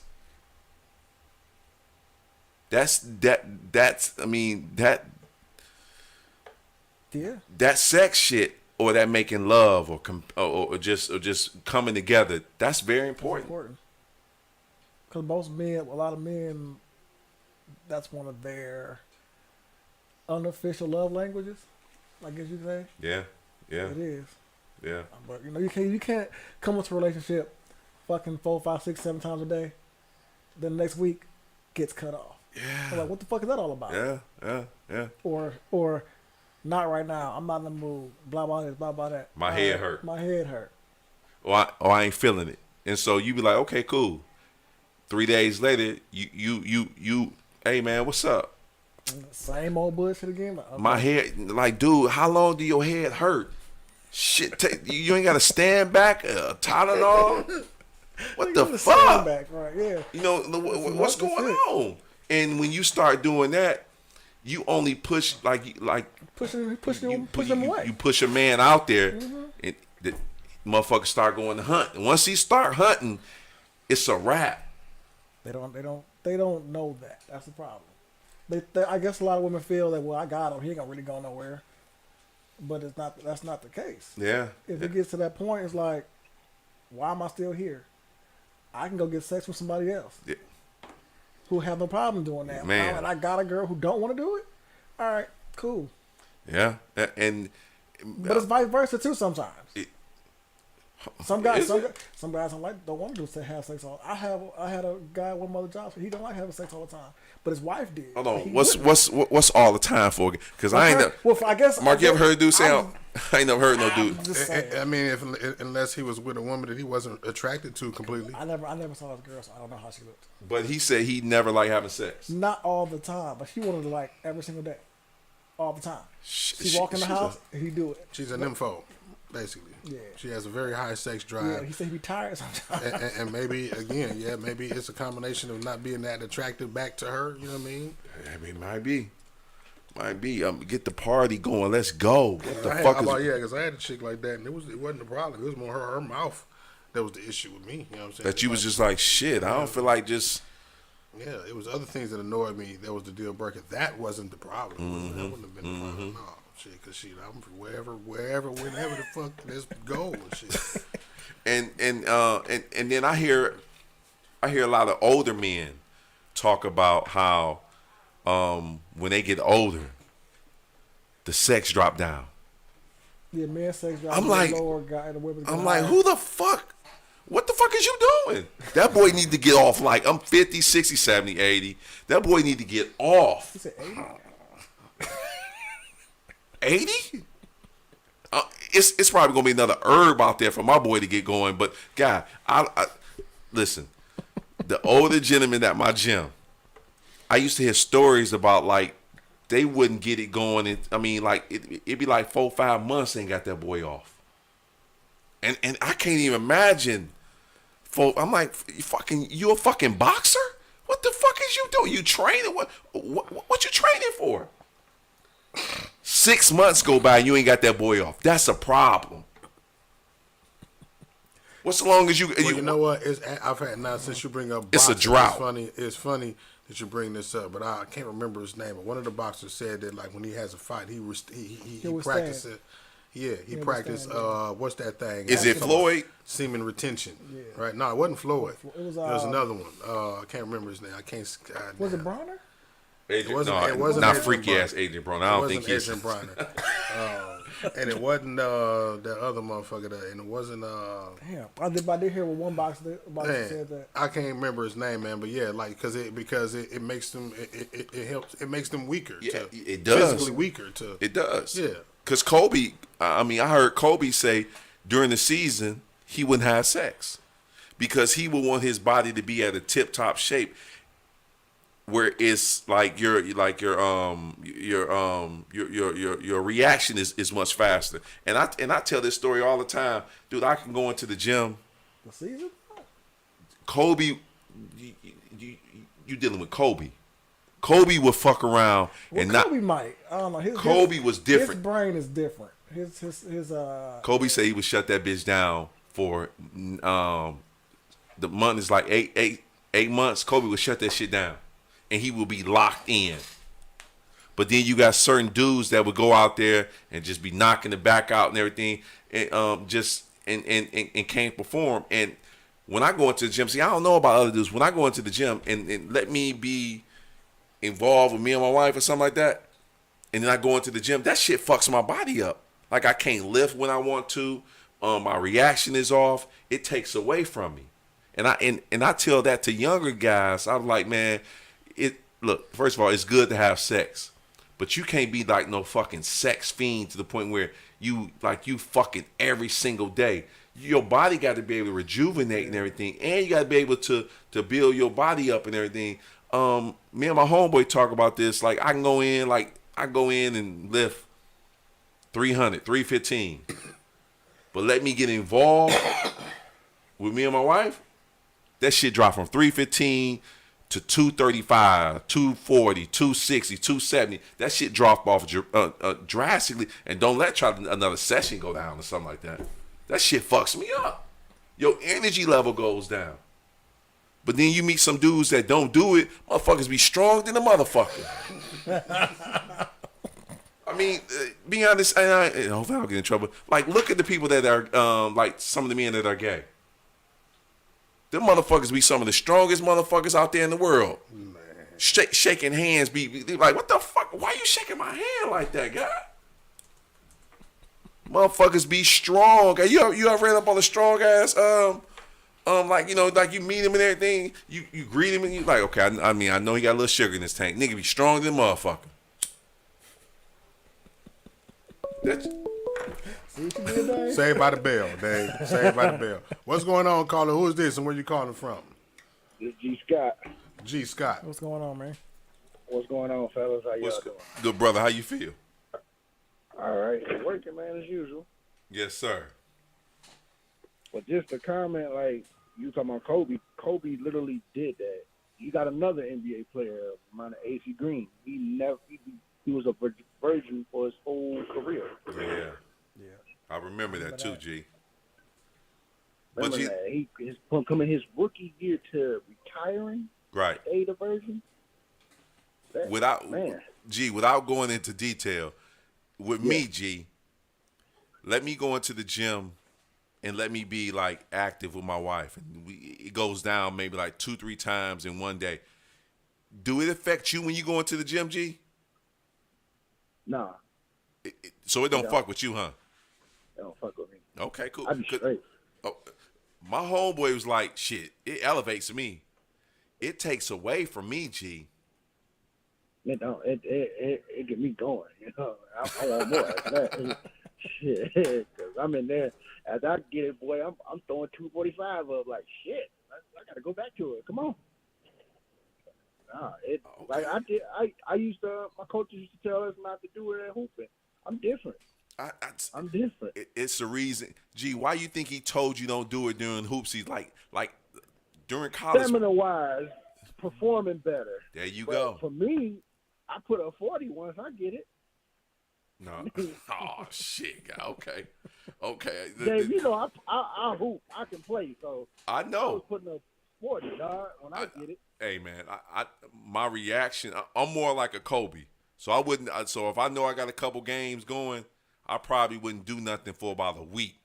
That's I mean, that sex shit, or that making love, or just coming together, that's very important. Because most men, a lot of men, that's one of their unofficial love languages, I guess you could say. Yeah. It is. Yeah. But you can't come into a relationship fucking 4, 5, 6, 7 times a day. Then the next week gets cut off. Yeah. I'm like, what the fuck is that all about? Yeah. Or not right now. I'm not in the mood. Blah blah this, blah blah that. My head hurt. My head hurt. Or I ain't feeling it. And so you be like, okay, cool. 3 days later, you hey man, what's up? Same old bullshit again. Okay. My head, like, dude, how long do your head hurt? Shit, you ain't got to stand back, Tylenol. What the fuck? Back, right, yeah. You know, what's going on? And when you start doing that, you only push like pushing you them away. You push a man out there, and the motherfucker start going to hunt. And once he start hunting, it's a wrap. They don't know that. That's the problem. I guess a lot of women feel that, well, I got him. He ain't gonna really go nowhere. But that's not the case. Yeah. If it gets to that point, it's like, why am I still here? I can go get sex with somebody else. Yeah. Who have no problem doing that. Man. And I got a girl who don't want to do it. All right, cool. Yeah. But it's vice versa too sometimes. Some guys don't want to have sex all. I had a guy with one other job. So he don't like having sex all the time, but his wife did. Hold on, what's all the time for? Because I ain't never. Well, I guess Mark, you ever heard a dude say? I ain't never heard no dude. I mean, unless he was with a woman that he wasn't attracted to completely. I never saw this girl, so I don't know how she looked. But he said he never liked having sex. Not all the time, but he wanted to like every single day, all the time. She walk in the house, and he do it. She's a nympho, basically. Yeah. She has a very high sex drive. Yeah, he said he be tired sometimes. and maybe again, maybe it's a combination of not being that attractive back to her. You know what I mean? I mean, might be. Get the party going. Let's go. What the fuck is? Because I had a chick like that, and it wasn't a problem. It was more her mouth that was the issue with me. You know what I'm saying? That you was just like, shit. I don't feel like just. Yeah, it was other things that annoyed me. That was the deal breaker. That wasn't the problem. That wouldn't have been the problem. No, shit. Because I'm whenever, the fuck, let's go and shit. And then I hear a lot of older men talk about how when they get older, the sex drop down. Yeah, man, sex drop. I'm like, lower guy, the women I'm like, who the fuck? What the fuck is you doing? That boy need to get off. Like, I'm 50, 60, 70, 80. That boy need to get off. He said 80? 80? It's probably gonna be another herb out there for my boy to get going. But God, I listen. The older gentlemen at my gym, I used to hear stories about like they wouldn't get it going. And I mean, like it'd be like 4-5 months they ain't got that boy off. And I can't even imagine. I'm like, you a fucking boxer? What the fuck is you doing? You training? What you training for? 6 months go by and you ain't got that boy off. That's a problem. What's as long as you? Well, you know what? I've had now since you bring up. It's boxing, a drought. It's funny that you bring this up, but I can't remember his name. But one of the boxers said that like when he has a fight, he practices it. Yeah, he practiced. What's that thing? Is it Floyd? Semen retention. Yeah. Right? No, it wasn't Floyd. It was another one. I can't remember his name. I can't. Was it Bronner? It wasn't not Adrian freaky Bronner. ass Adrian Bronner. I don't think he's Adrian Bronner. And it wasn't the other motherfucker. And it wasn't. Damn, I did hear what one boxer said that. I can't remember his name, man. But yeah, like because it makes them it helps it makes them weaker. Yeah, it does. Physically weaker too. It does. Yeah. Because Kobe, I heard Kobe say during the season he wouldn't have sex because he would want his body to be at a tip-top shape where it's like your reaction is much faster. And I tell this story all the time, dude. I can go into the gym. The season? Kobe, you dealing with Kobe. Kobe would fuck around and Kobe might. I don't know. Kobe was different. His brain is different. His Kobe said he would shut that bitch down for the month is like eight months. Kobe would shut that shit down, and he would be locked in. But then you got certain dudes that would go out there and just be knocking the back out and everything, and and can't perform. And when I go into the gym, see, I don't know about other dudes. When I go into the gym and let me be involved with me and my wife or something like that, and then I go into the gym, that shit fucks my body up. Like I can't lift when I want to. My reaction is off. It takes away from me. And I tell that to younger guys. I'm like, man, look, first of all, it's good to have sex. But you can't be like no fucking sex fiend to the point where you fucking every single day. Your body got to be able to rejuvenate and everything. And you got to be able to build your body up and everything. Me and my homeboy talk about this. Like I go in and lift 300, 315. But let me get involved with me and my wife. That shit dropped from 315 to 235, 240, 260, 270. That shit drop off drastically. And don't let another session go down or something like that. That shit fucks me up. Your energy level goes down. But then you meet some dudes that don't do it. Motherfuckers be strong than a motherfucker. I mean, be honest, and hopefully I don't get in trouble. Like, look at the people that are, like, some of the men that are gay. Them motherfuckers be some of the strongest motherfuckers out there in the world. Man. Shaking hands, be like, what the fuck? Why you shaking my hand like that, guy? Motherfuckers be strong. You ever read up on the strong ass, like, you know, like you meet him and everything, you greet him and you like, okay, I mean, I know he got a little sugar in his tank. Nigga be strong than a motherfucker. That's... Saved by the bell, Dave. Saved by the bell. What's going on, caller? Who is this and where you calling from? This G. Scott. G. Scott. What's going on, man? What's going on, fellas? How y'all doing? Good, brother. How you feel? All right. Working, man, as usual. Yes, sir. But just a comment, like, you talking about Kobe. Kobe literally did that. You got another NBA player, man, AC Green. He was a virgin for his whole career. Yeah. I remember that too, G. Remember but that. Coming his rookie year to retiring, right? Stayed a virgin. Without going into detail, with me, G, let me go into the gym and let me be like active with my wife, and it goes down maybe like 2-3 times in one day. Do it affect you when you go into the gym, G? Nah. So it don't fuck with you, huh? Don't fuck with me. Okay, cool. I be straight. Oh, my homeboy was like, shit, it elevates me. It takes away from me, G. It don't. It get me going. You know, I want more. Shit, because I'm in there. As I get it, boy, I'm throwing 245 up. Like shit, I gotta go back to it. Come on. Like I used to. My coaches used to tell us not to do it at hooping. I'm different. I'm different. It's the reason, G. Why you think he told you don't do it during hoops? He's like during college. Stamina-wise, performing better. There you go. For me, I put up 40 once I get it. No. Oh shit. Okay. Dave, you know I hoop. I can play. So I know. I was putting up 40, dog. When I get it. Hey man, my reaction. I'm more like a Kobe. So I wouldn't. So if I know I got a couple games going, I probably wouldn't do nothing for about a week,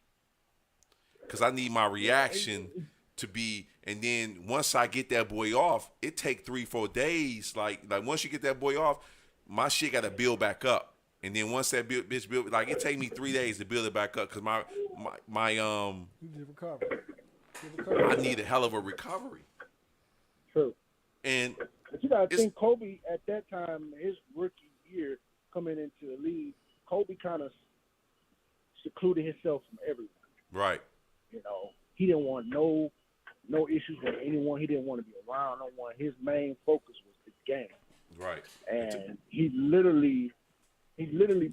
because I need my reaction to be. And then once I get that boy off, it take 3-4 days. Like once you get that boy off, my shit got to build back up. And then once that bitch build, like it take me 3 days to build it back up, because my I need a hell of a recovery. True. And but you gotta think Kobe at that time, his rookie year coming into the league, Kobe kind of secluded himself from everyone. Right. You know, he didn't want no issues with anyone. He didn't want to be around no one. His main focus was the game. Right. And he literally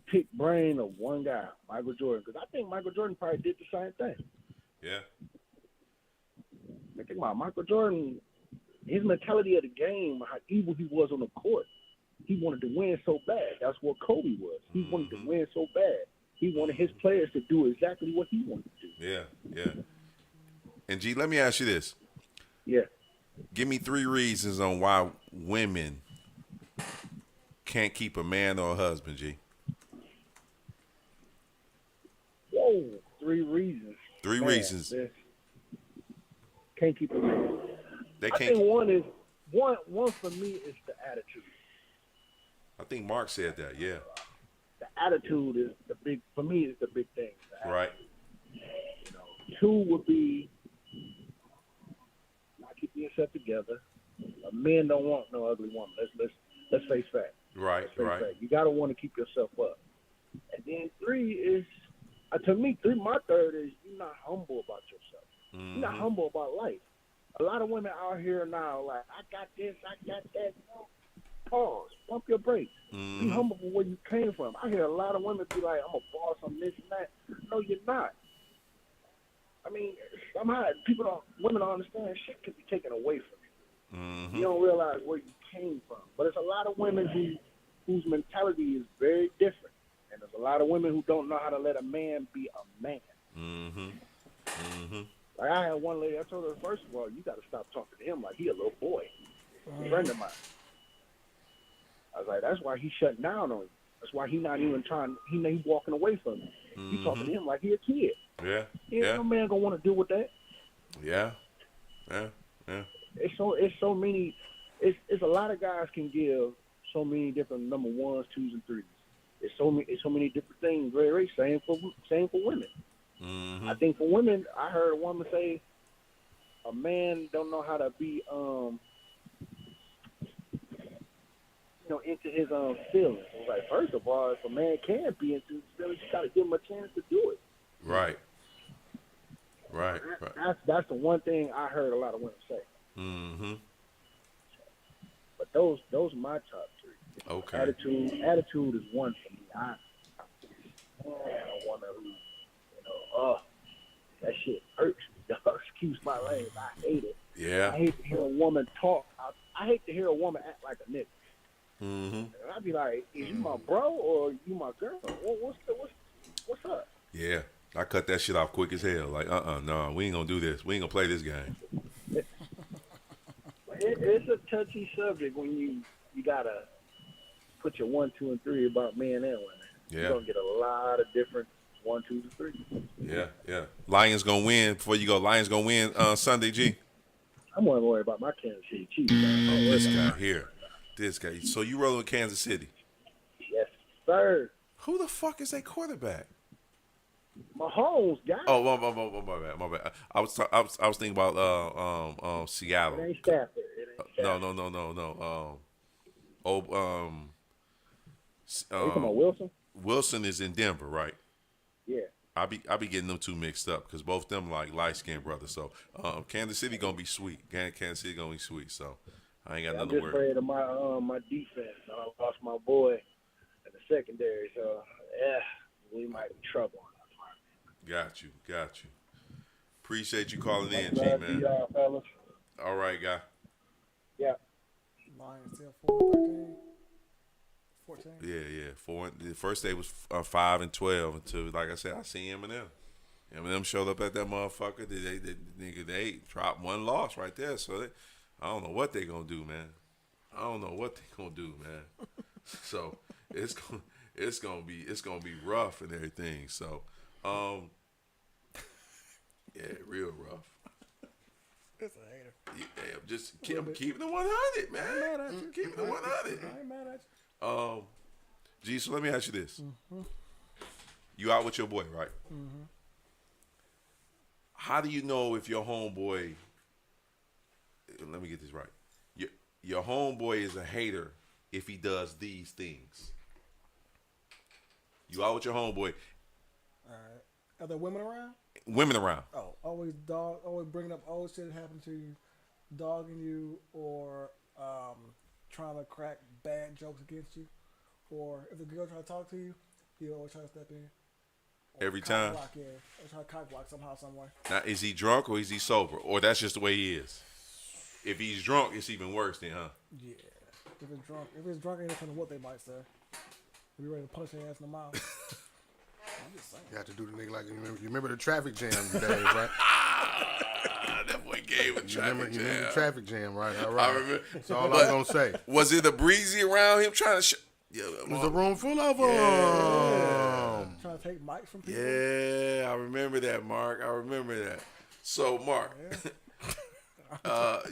picked brain of one guy, Michael Jordan, because I think Michael Jordan probably did the same thing. Yeah. Think about Michael Jordan. His mentality of the game, how evil he was on the court. He wanted to win so bad. That's what Kobe was. He wanted to win so bad. He wanted his players to do exactly what he wanted to do. Yeah. And G, let me ask you this. Yeah. Give me 3 reasons on why women can't keep a man or a husband, G. Whoa, 3 reasons. 3 reasons. Can't keep a man. They can't. I think one for me is the attitude. I think Mark said that. Yeah. The attitude is the big. For me, is the big thing. Right. You know, 2 would be not keeping yourself together. Men don't want no ugly woman. Let's face facts. Right. Fact. You gotta want to keep yourself up. And then 3 is, to me, my third is you're not humble about yourself. Mm-hmm. You're not humble about life. A lot of women out here now, like, I got this, I got that. No. Pause. Pump your brakes. Mm-hmm. Be humble for where you came from. I hear a lot of women be like, I'm a boss, I'm this and that. No, you're not. I mean, somehow women don't understand shit can be taken away from you. You don't realize where you came from. But it's a lot of women whose mentality is very different. And there's a lot of women who don't know how to let a man be a man. Like I had one lady, I told her, first of all, you got to stop talking to him like he a little boy. A friend of mine. I was like, that's why he's shutting down on you. That's why he's not even trying, he's walking away from you. You talking to him like he a kid. Yeah. Ain't no man gonna want to deal with that. Yeah. It's so many. It's a lot of guys can give so many different number ones, twos, and threes. It's so many different things. Very same for women. I think for women, I heard a woman say, a man don't know how to be into his feelings. I was like, first of all, if a man can be into his feelings, you got to give him a chance to do it. Right. That's the one thing I heard a lot of women say. But those are my top three. Okay. Attitude is one for me. I don't want to, that shit hurts me. Excuse my language. I hate it. Yeah. I hate to hear a woman talk. I hate to hear a woman act like a nigga. And I'd be like, is you my bro or you my girl? What's up? Yeah. I cut that shit off quick as hell. Like, no, we ain't gonna do this. We ain't gonna play this game. It's a touchy subject when you gotta put your 1, 2, and 3 about men and women. Yeah. You're gonna get a lot of different 1, 2, and 3. Yeah. Lions gonna win. Before you go, Lions gonna win Sunday, G. I'm more worried about my Kansas City Chiefs. This guy here. This guy. So you rolling with Kansas City? Yes, sir. Who the fuck is that quarterback? Mahomes, guy. Oh, my bad. I was thinking about Seattle. It ain't Stafford. No. You talking about Wilson? Wilson is in Denver, right? Yeah. I be getting them two mixed up because both them like light skinned brothers. So Kansas City gonna be sweet. Kansas City gonna be sweet. So I ain't got nothing to I'm just worry. afraid of my defense. I lost my boy in the secondary, so we might be trouble. Got you. Appreciate you calling in, G, Glad to man. see y'all, fellas. All right, guy. Yeah. Lions still 4-13. 14. Yeah. The first day was 5-12 until, like I said, I seen Eminem. Eminem showed up at that motherfucker. They dropped one loss right there. So I don't know what they gonna do, man. So it's gonna be rough and everything. So. Yeah, real rough. It's a hater. Yeah, I'm keeping it 100, man. I ain't mad at you. Keeping it 100. I ain't mad at you. G, so let me ask you this. You out with your boy, right? How do you know if your homeboy, let me get this right, your homeboy is a hater if he does these things? You out with your homeboy. All right. Are there women around? Women around. Oh, always bringing up old shit that happened to you, dogging you, or trying to crack bad jokes against you, or if the girl try to talk to you, he always try to step in. Every time. Block, yeah. Or try to cock block somehow, some way. Now, is he drunk or is he sober, or that's just the way he is? If he's drunk, it's even worse then, huh? Yeah. If it's drunk, ain't nothing what they might say. Be ready to punch their ass in the mouth. I'm just saying. You have to do the nigga like you remember the traffic jam days, right? That boy gave a traffic jam. You remember the traffic jam, right? All right. I remember. That's all I'm gonna say. Was it a breezy around him trying to? It was a room full of them. Yeah. Trying to take mic from people. Yeah, I remember that, Mark. I remember that. So, Mark,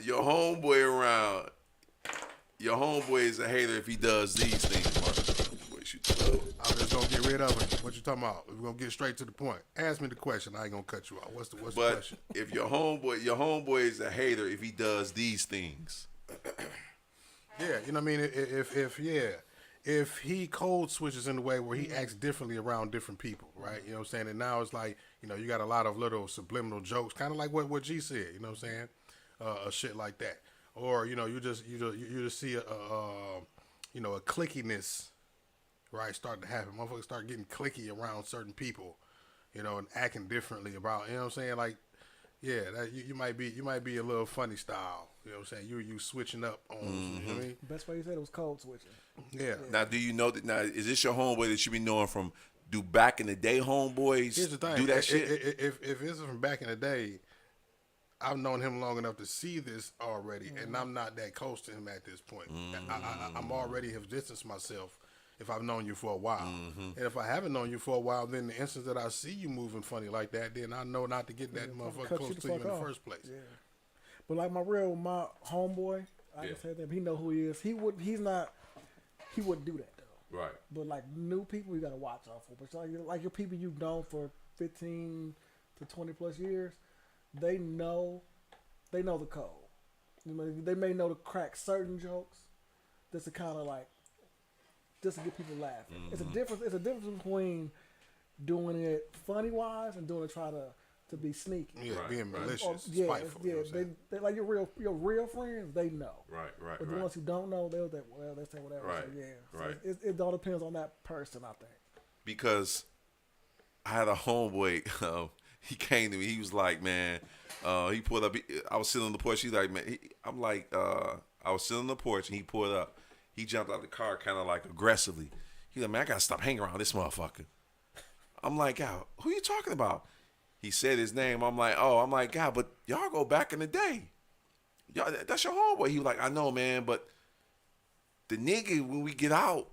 your homeboy around. Your homeboy is a hater if he does these things, Mark. I'm just gonna get rid of it. What you talking about? We're gonna get straight to the point. Ask me the question. I ain't gonna cut you off. What's the question? If your homeboy is a hater if he does these things. Yeah, you know what I mean? If he code switches in the way where he acts differently around different people, right? You know what I'm saying? And now it's like, you got a lot of little subliminal jokes, kind of like what G said, you know what I'm saying? Shit like that. Or, you just see a clickiness, right, starting to happen. Motherfuckers start getting clicky around certain people, and acting differently about, you know what I'm saying? Like, yeah, that you might be a little funny style. You know what I'm saying? You switching up on, you know what I mean? Best way you said it was code switching. Yeah. Now, do you know that? Now, is this your homeboy that you be knowing from? Do back in the day homeboys Here's the thing. do that shit? If this is from back in the day, I've known him long enough to see this already, and I'm not that close to him at this point. I'm already have distanced myself if I've known you for a while. And if I haven't known you for a while, then the instance that I see you moving funny like that, then I know not to get that motherfucker close to you in the first place. Yeah. But like my homeboy, I just said that he know who he is. He wouldn't do that though. Right. But like new people, you gotta watch out for. But like your people you've known for 15 to 20 plus years, they know the code. You know, they may know to crack certain jokes, just to kind of like, just to get people laughing. It's a difference. It's a difference between doing it funny wise and doing it try to be sneaky. Yeah, being malicious, spiteful. Yeah, they like your real friends. They know. Right. But the ones who don't know, they'll say whatever. Right. So, yeah. Right. So it all depends on that person, I think. Because I had a homeboy. He came to me. He was like, man. He pulled up. I was sitting on the porch. He's like, man. I was sitting on the porch and he pulled up. He jumped out the car kind of like aggressively. He's like, man, I gotta stop hanging around this motherfucker. I'm like, God, who you talking about? He said his name. I'm like, God, but y'all go back in the day. Y'all, that's your homeboy. He was like, I know, man, but the nigga, when we get out,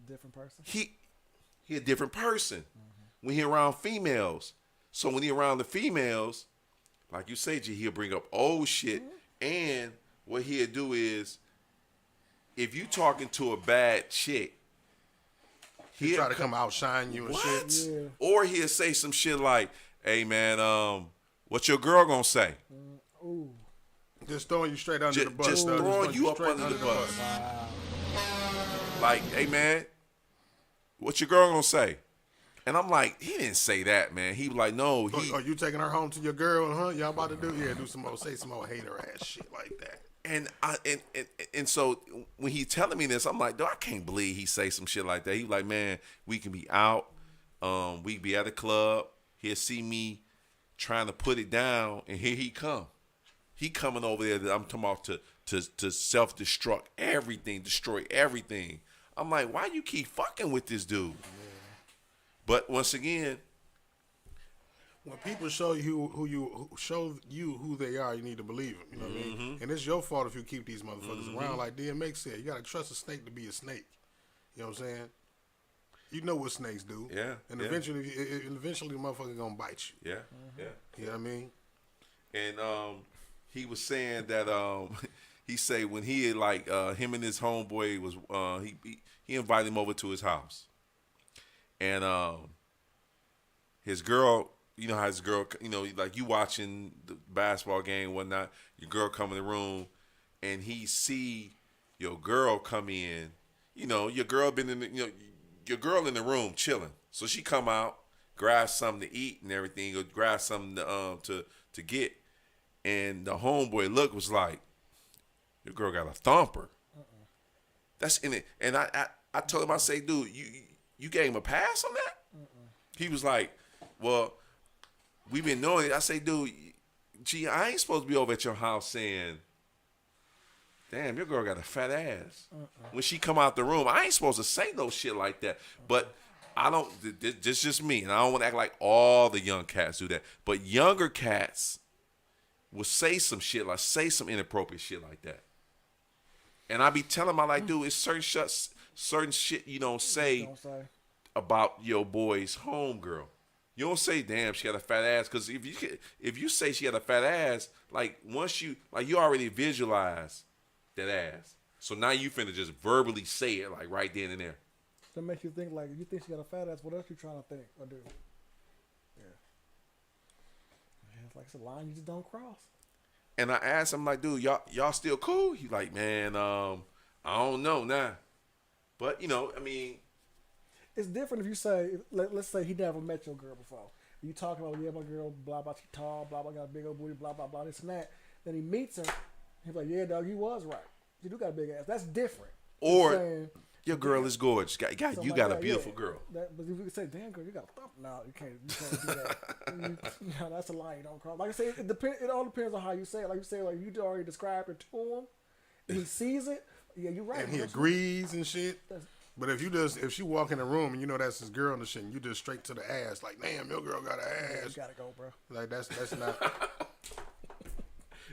Different person. he a different person. When he around females. So when he around the females, like you say, G, he'll bring up old shit. And what he'll do is, if you talking to a bad chick, He try to come outshine you and what? shit. Yeah. Or he'll say some shit like, hey man, what your girl gonna say? Ooh. Just throwing you straight under the bus. Just throwing you up straight under the bus. Wow. Like, hey man, what your girl gonna say? And I'm like, he didn't say that, man. He was like, no, he. Are you taking her home to your girl, huh? Y'all about to do some more, say some more hater ass shit like that. And so when he telling me this, I'm like, I can't believe he say some shit like that. He like, man, we can be out, we be at a club. He'll see me trying to put it down, and here he come. He coming over there. That I'm talking about to self destruct everything, destroy everything. I'm like, why you keep fucking with this dude? Yeah. But once again, when people show you who they are, you need to believe them. You know what I mean? And it's your fault if you keep these motherfuckers around. Like DMX said, you gotta trust a snake to be a snake. You know what I'm saying? You know what snakes do. Yeah. And eventually the motherfucker gonna bite you. Yeah. Yeah. You know what I mean? And he was saying that he say when he had like him and his homeboy was he invited him over to his house, and his girl, you know how his girl, you know, like you watching the basketball game and whatnot, your girl come in the room, and he see your girl come in, you know, your girl been in the, you know, your girl in the room chilling, so she come out, grab something to eat and everything, or grab something to get. And the homeboy look was like, your girl got a thumper. That's in it. And I told him, I say, dude, you gave him a pass on that? He was like, well, we've been knowing it. I say, dude, gee, I ain't supposed to be over at your house saying, damn, your girl got a fat ass. When she come out the room, I ain't supposed to say no shit like that. But I don't, this is just me. And I don't want to act like all the young cats do that. But younger cats will say some inappropriate shit like that. And I be telling my like, dude, it's certain shit you don't say about your boy's homegirl. You don't say, damn, she got a fat ass, because if you say she got a fat ass, like once you already visualize that ass. So now you finna just verbally say it like right then and there. That makes you think, like, you think she got a fat ass, what else you trying to think or do? Yeah. It's like it's a line you just don't cross. And I asked him, like, dude, y'all still cool? He like, man, I don't know now. But, you know, I mean, it's different if you say, let's say he never met your girl before. You talking about, yeah, my girl, blah, blah, she tall, blah, blah, got a big old booty, blah, blah, blah, this and that. Then he meets her. He's like, yeah, dog, you was right. You do got a big ass. That's different. Or, Your girl is gorgeous. Something You like got that, a beautiful yeah. girl. But if you could say, damn girl, you got a thump. No, you can't do that. That's a line you don't cross. Like I say, it all depends on how you say it. Like you say, like you already described it to him, and he sees it. Yeah, you're right. And he agrees and shit. But if she walk in the room and you know that's his girl and shit, and you just straight to the ass, like, damn, your girl got an ass. Yeah, you gotta go, bro. Like that's not.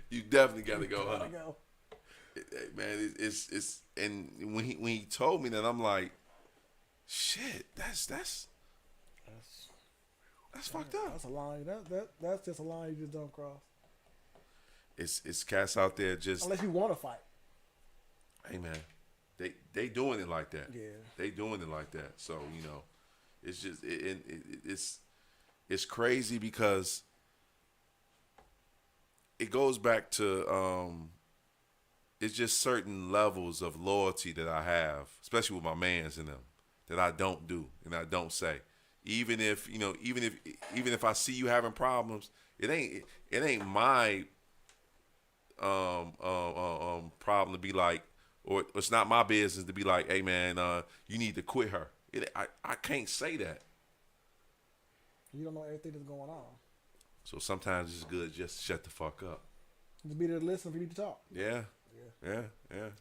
You definitely got to go, huh? Gotta go. Man, it's and when he told me that, I'm like, shit, that's fucked up. That's a line. That's just a line you just don't cross. It's cats out there just, Unless you want to fight. hey man, they doing it like that. Yeah. They doing it like that. So it's just it's crazy because it goes back to it's just certain levels of loyalty that I have, especially with my mans in them, that I don't do and I don't say. Even if I see you having problems, it ain't my problem to be like, or it's not my business to be like, hey man, you need to quit her. I can't say that. You don't know everything that's going on. So sometimes it's good just to shut the fuck up. Just be there to listen if you need to talk. Yeah. And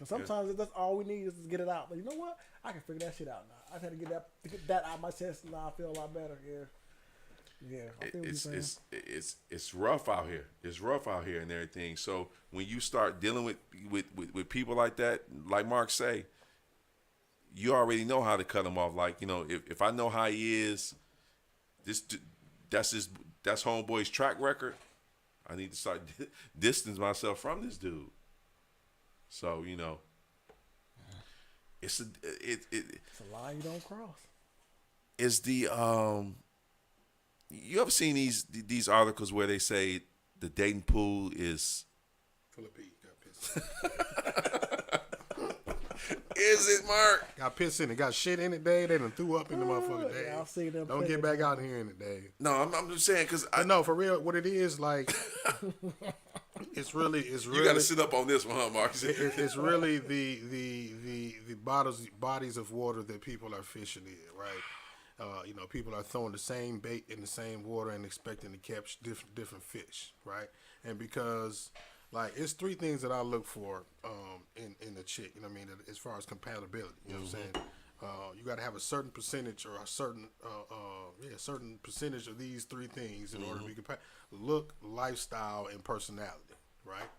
sometimes that's all we need is to get it out. But you know what? I can figure that shit out now. I had to get that out of my chest, and now I feel a lot better. Yeah. I feel what you're saying. It's rough out here. It's rough out here and everything. So when you start dealing with people like that, like Mark say, you already know how to cut them off. Like, if I know how he is, that's homeboy's track record. I need to start distancing myself from this dude. So it's a line you don't cross. It's the you ever seen these articles where they say the dating pool is Full of pee. Got piss. Is it, Mark? Got piss in it. Got shit in it, Dave. They done threw up in the motherfucker, Dave. Yeah, I've seen them. Don't get back out here in it, Dave. No, I'm just saying because I know for real. What it is like, it's really. You got to sit up on this one, huh, Mark? It's really the bodies of water that people are fishing in, right? People are throwing the same bait in the same water and expecting to catch different fish, right? And because, like, it's three things that I look for in a chick, you know what I mean, as far as compatibility, you know what I'm saying? You got to have a certain percentage or a certain percentage of these three things in order to be compatible. Look, lifestyle, and personality, right?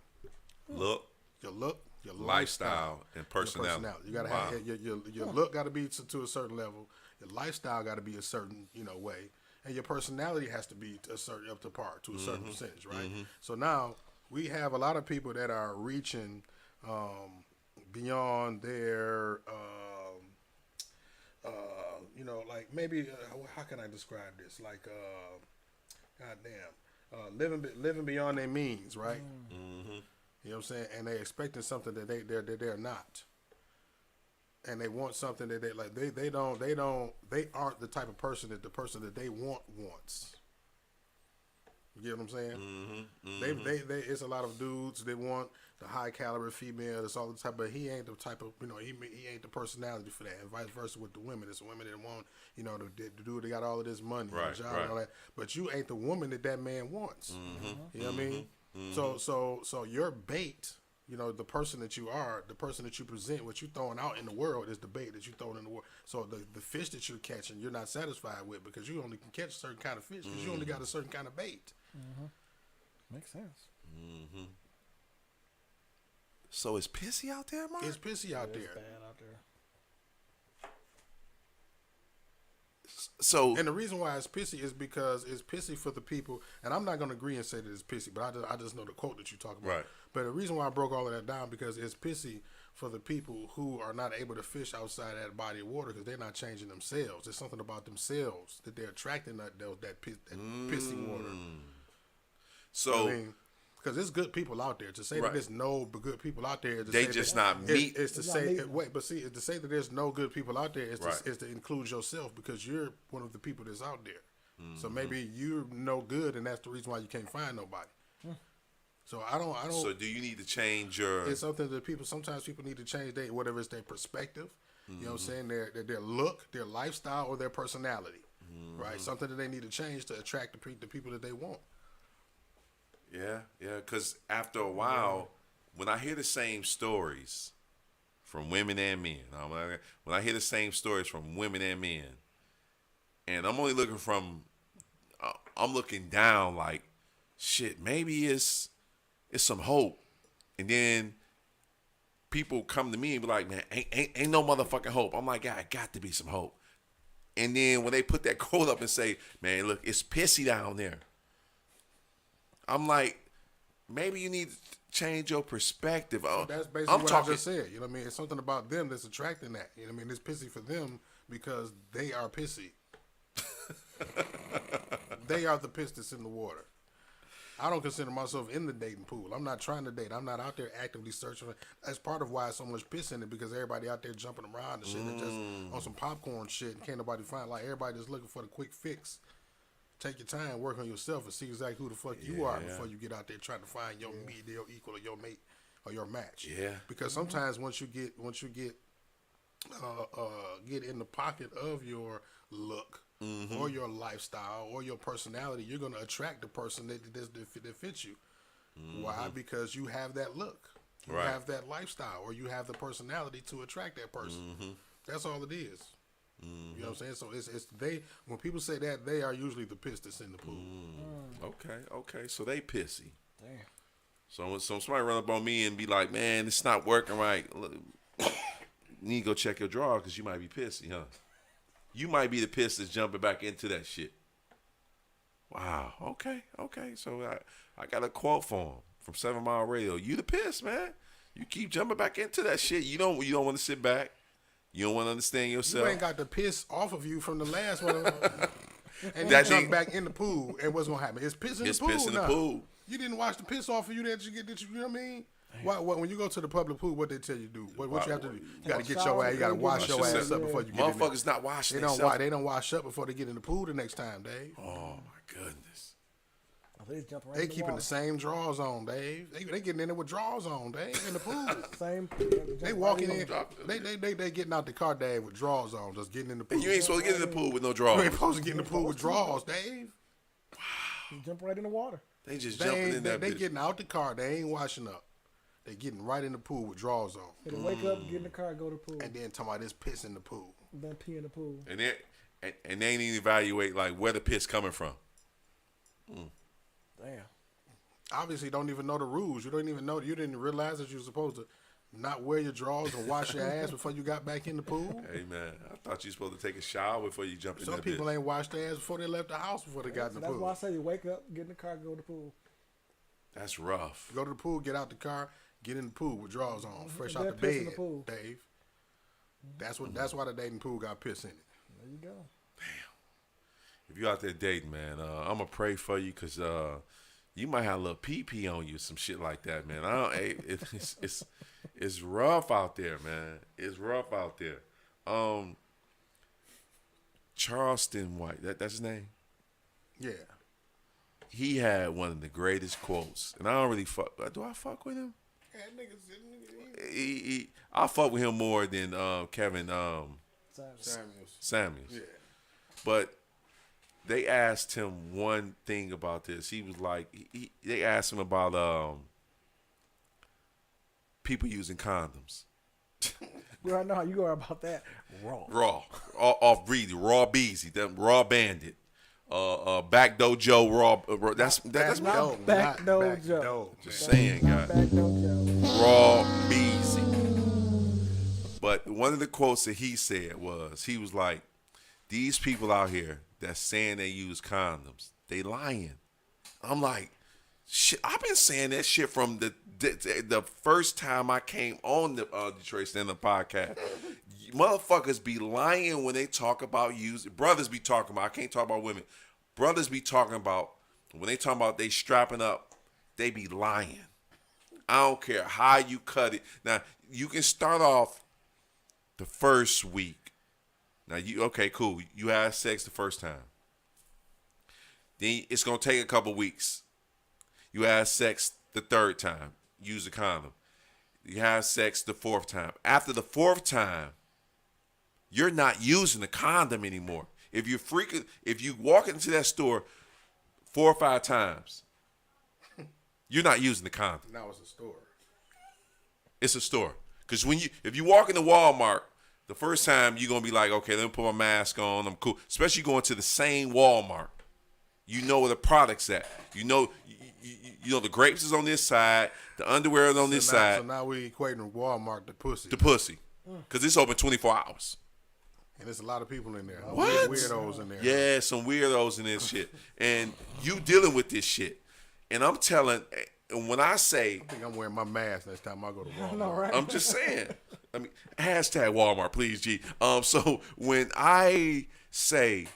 Your look, your lifestyle, and personality. You got to have your look got to be to a certain level. Your lifestyle got to be a certain way, and your personality has to be up to par to a certain percentage, right? So now we have a lot of people that are reaching beyond their, like maybe how can I describe this? Like, living beyond their means, right? You know what I'm saying? And they expecting something that they're not. And they want something that they aren't the type of person that the person that they wants. You get what I'm saying? They it's a lot of dudes that want the high caliber female. It's all the type, but he ain't the type of he ain't the personality for that. And vice versa with the women. It's the women that want the dude that got all of this money, and job and all that. But you ain't the woman that man wants. You know what I mean? So your bait. The person that you are, the person that you present, what you throwing out in the world is the bait that you throwing in the world. So the fish that you're catching, you're not satisfied with because you only can catch a certain kind of fish because you only got a certain kind of bait. Makes sense. So it's pissy out there, Mark? It's pissy out there. It's bad out there. So, and the reason why it's pissy is because it's pissy for the people, and I'm not going to agree and say that it's pissy, but I just know the quote that you talk about. Right. But the reason why I broke all of that down because it's pissy for the people who are not able to fish outside that body of water because they're not changing themselves. There's something about themselves that they're attracting that pissy water. So, because there's good people out there. To say that there's no good people out there, they just not meet. It's to say to say that there's no good people out there is to include yourself because you're one of the people that's out there. So maybe you're no good, and that's the reason why you can't find nobody. So I don't. So do you need to change your? It's something that sometimes people need to change whatever it's their perspective. You know what I'm saying? Their look, their lifestyle, or their personality, right? Something that they need to change to attract the people that they want. Yeah, because after a while, when I hear the same stories from women and men, when I hear the same stories from women and men, and I'm only looking I'm looking down like, shit, maybe it's some hope. And then people come to me and be like, man, ain't no motherfucking hope. I'm like, God, got to be some hope. And then when they put that quote up and say, man, look, it's pissy down there. I'm like, maybe you need to change your perspective. That's basically what I just said. You know what I mean? It's something about them that's attracting that. You know what I mean? It's pissy for them because they are pissy. They are the piss that's in the water. I don't consider myself in the dating pool. I'm not trying to date. I'm not out there actively searching. That's part of why so much piss in it, because everybody out there jumping around and shit and just on some popcorn shit and can't nobody find. Like, everybody just looking for the quick fix. Take your time, work on yourself, and see exactly who the fuck you are before you get out there trying to find your mate, your equal, or your mate, or your match. Yeah. Because sometimes once you get in the pocket of your look or your lifestyle or your personality, you're gonna attract the person that fits you. Why? Because you have that look, you have that lifestyle, or you have the personality to attract that person. That's all it is. You know what I'm saying? So it's they. When people say that, they are usually the piss that's in the pool. Okay. So they pissy. Damn. So when somebody run up on me and be like, man, it's not working right, you need to go check your drawer because you might be pissy, huh? You might be the piss that's jumping back into that shit. Wow. Okay. So I got a quote for him from 7 Mile Radio. You the piss, man. You keep jumping back into that shit. You don't want to sit back. You don't want to understand yourself. You ain't got the piss off of you from the last one. And you jump back in the pool, and what's going to happen? It's piss in the pool. It's piss in the pool. You didn't wash the piss off of you that you know what I mean? When you go to the public pool, what they tell you to do? What you have to do? You got to get your ass. You got to wash your ass up before you get in there. Motherfuckers not washing. They don't wash up before they get in the pool the next time, Dave. Oh my goodness. They keeping the same drawers on, Dave. They getting in there with drawers on, Dave, in the pool. Same. They walking in. They getting out the car, Dave, with drawers on, just getting in the pool. And you ain't supposed to get in the pool with no drawers. You ain't supposed to get in the pool with drawers, Dave. You jump right in the water. They just jumping in that They bitch. getting out the car. They ain't washing up. They getting right in the pool with drawers on. They wake up, get in the car, go to the pool. And then talking about this piss in the pool. Then pee in the pool. And they ain't even evaluate like where the piss coming from. Damn. Obviously, don't even know the rules. You don't even know. You didn't realize that you were supposed to not wear your drawers and wash your ass before you got back in the pool. Hey man, I thought you were supposed to take a shower before you jump in that Some people ain't washed their ass before they left the house before they got in the That's pool. why I say you wake up, get in the car, go to the pool. That's rough. Go to the pool, get out the car, get in the pool with drawers on, fresh And out the then piss in bed, the pool. Dave. That's why the dating pool got piss in it. There you go. If you out there dating, man, I'm gonna pray for you because you might have a little pee on you, some shit like that, man. It's rough out there, man. It's rough out there. Charleston White, that's his name. Yeah. He had one of the greatest quotes, and I don't really fuck. Do I fuck with him? I fuck with him more than Kevin Samuels. Yeah. But they asked him one thing about this. He was like, they asked him about people using condoms. Well, I know how you are about that. Raw. Off Breezy. Raw Beezy. Them Raw Bandit. Backdoor Joe Raw. That's Not Backdoor Joe. Just saying, guys. Backdoor Joe. Raw Beezy. But one of the quotes that he said was, he was like, these people out here that's saying they use condoms, they lying. I'm like, shit, I've been saying that shit from the first time I came on the Detroit Stand-Up Podcast. Motherfuckers be lying when they talk about using. Brothers be talking about, I can't talk about women. Brothers be talking about, when they talking about they strapping up, they be lying. I don't care how you cut it. Now, you can start off the first week. Now, okay, cool. You had sex the first time. Then it's going to take a couple weeks. You have sex the third time. Use a condom. You have sex the fourth time. After the fourth time, you're not using the condom anymore. If you walk into that store 4 or 5 times, you're not using the condom. Now it's a store. It's a store. Because if you walk into Walmart, the first time you're gonna be like, okay, let me put my mask on. I'm cool. Especially going to the same Walmart. You know where the product's at. You know the grapes is on this side, the underwear is on this side. So now we equating Walmart to pussy. The pussy. Because it's open 24 hours. And there's a lot of people in there. What? Weirdos in there. Yeah, some weirdos in this shit. And you dealing with this shit. And I'm telling, and when I say, I think I'm wearing my mask next time I go to Walmart. No, right? I'm just saying. I mean, hashtag Walmart, please, G. So when I say,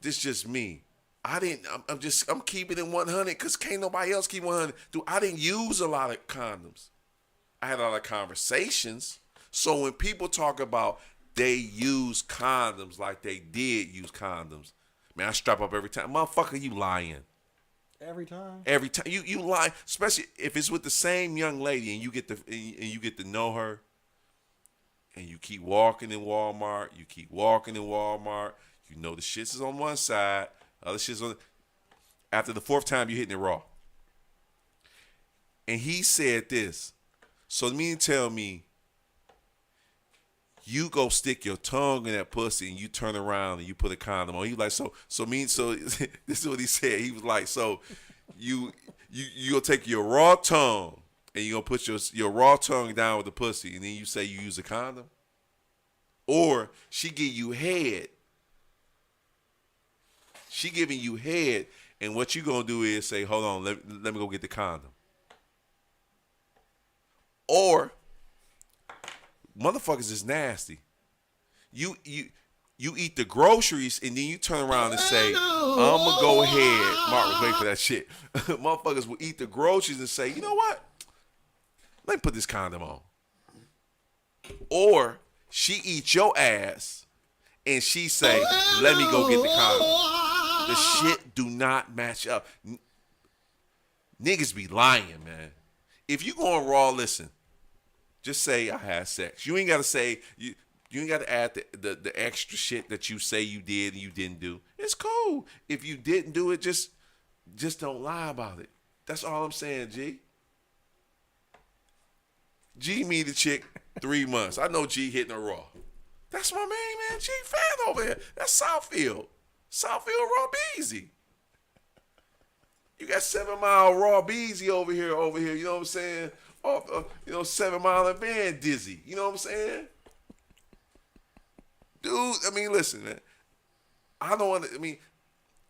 this just me, I'm keeping it 100 because can't nobody else keep 100. Dude, I didn't use a lot of condoms. I had a lot of conversations. So when people talk about they use condoms like they did use condoms, man, I strap up every time. Motherfucker, you lying. Every time. Every time you lie, especially if it's with the same young lady and you get to know her, and you keep walking in Walmart. You keep walking in Walmart. You know the shits is on one side, other shit's on. After the 4th time, you hitting it raw. And he said this. So tell me, you go stick your tongue in that pussy and you turn around and you put a condom on. He like, so this is what he said. He was like, so you gonna take your raw tongue and you gonna put your raw tongue down with the pussy and then you say you use a condom? Or she give you head. She giving you head, and what you gonna do is say, hold on, let me go get the condom. Or motherfuckers is nasty. You eat the groceries and then you turn around and say, I'm gonna go ahead. Mark was waiting for that shit. Motherfuckers will eat the groceries and say, you know what? Let me put this condom on. Or she eats your ass and she say, let me go get the condom. The shit do not match up. Niggas be lying, man. If you going raw, listen. Just say I had sex. You ain't gotta say you ain't gotta add the extra shit that you say you did and you didn't do. It's cool. If you didn't do it, just don't lie about it. That's all I'm saying, G. G me the chick 3 months. I know G hitting her raw. That's my main man, G Fant over here. That's Southfield. Southfield Raw Beezy. You got 7 Mile Raw Beezy over here, you know what I'm saying? 7 Mile and Van Dizzy. You know what I'm saying? Dude, I mean, listen, man.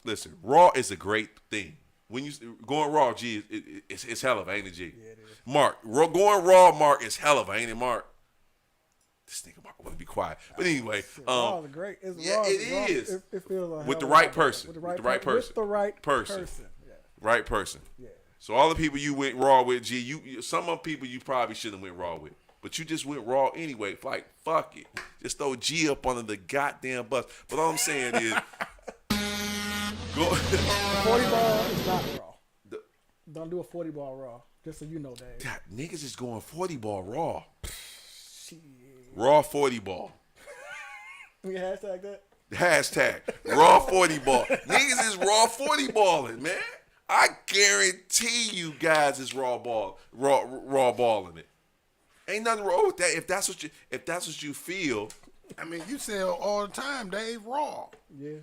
Listen, raw is a great thing. When you going raw, G, it's hell of, ain't it, G? Yeah, it is. Mark, going raw, Mark, is hell of, ain't it, Mark? This nigga Mark want to be quiet. But anyway, raw is great. It's yeah, raw, it is. It feels like With the right person. With the right person. Yeah. Right person. Yeah. So all the people you went raw with, G, some of the people you probably shouldn't have went raw with. But you just went raw anyway. Like, fuck it. Just throw G up under the goddamn bus. But all I'm saying is, 40 ball is not raw. Don't do a 40 ball raw. Just so you know, Dave. God, niggas is going 40 ball raw. Shit. Raw 40 ball. We hashtag that? Hashtag raw 40 ball. Niggas is raw 40 balling, man. I guarantee you guys is raw balling it. Ain't nothing wrong with that. If that's what you feel. I mean, you say all the time, Dave, raw. Yeah.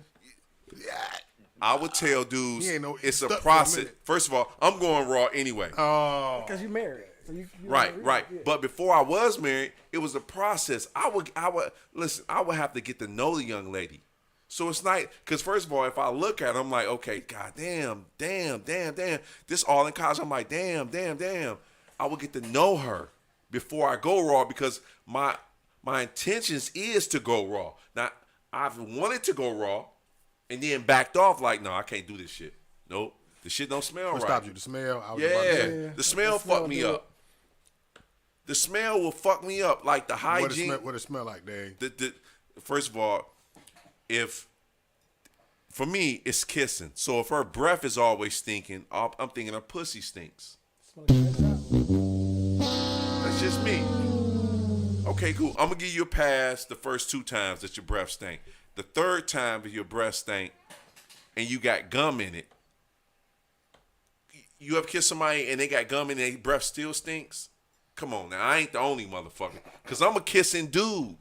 Yeah. I would tell dudes it's a stuck for a process. minute. First of all, I'm going raw anyway. Oh. Because you married. So you Right. Yeah. But before I was married, it was a process. I would have to get to know the young lady. So it's not, because first of all, if I look at her, I'm like, okay, god damn. This all in college, I'm like, damn. I would get to know her before I go raw, because my intentions is to go raw. Now, I've wanted to go raw and then backed off like, no, I can't do this shit. Nope. The shit don't smell What right. stopped you? The smell? I was Yeah, about to say. the smell fucked me up. The smell will fuck me up. Like the hygiene. What it smell like, Dave? First of all, for me, it's kissing. So if her breath is always stinking, I'm thinking her pussy stinks. Smell like a good job. That's just me. Okay, cool. I'm gonna give you a pass the first 2 times that your breath stank. The third time that your breath stank and you got gum in it. You ever kiss somebody and they got gum in their breath still stinks? Come on now, I ain't the only motherfucker. Cause I'm a kissing dude.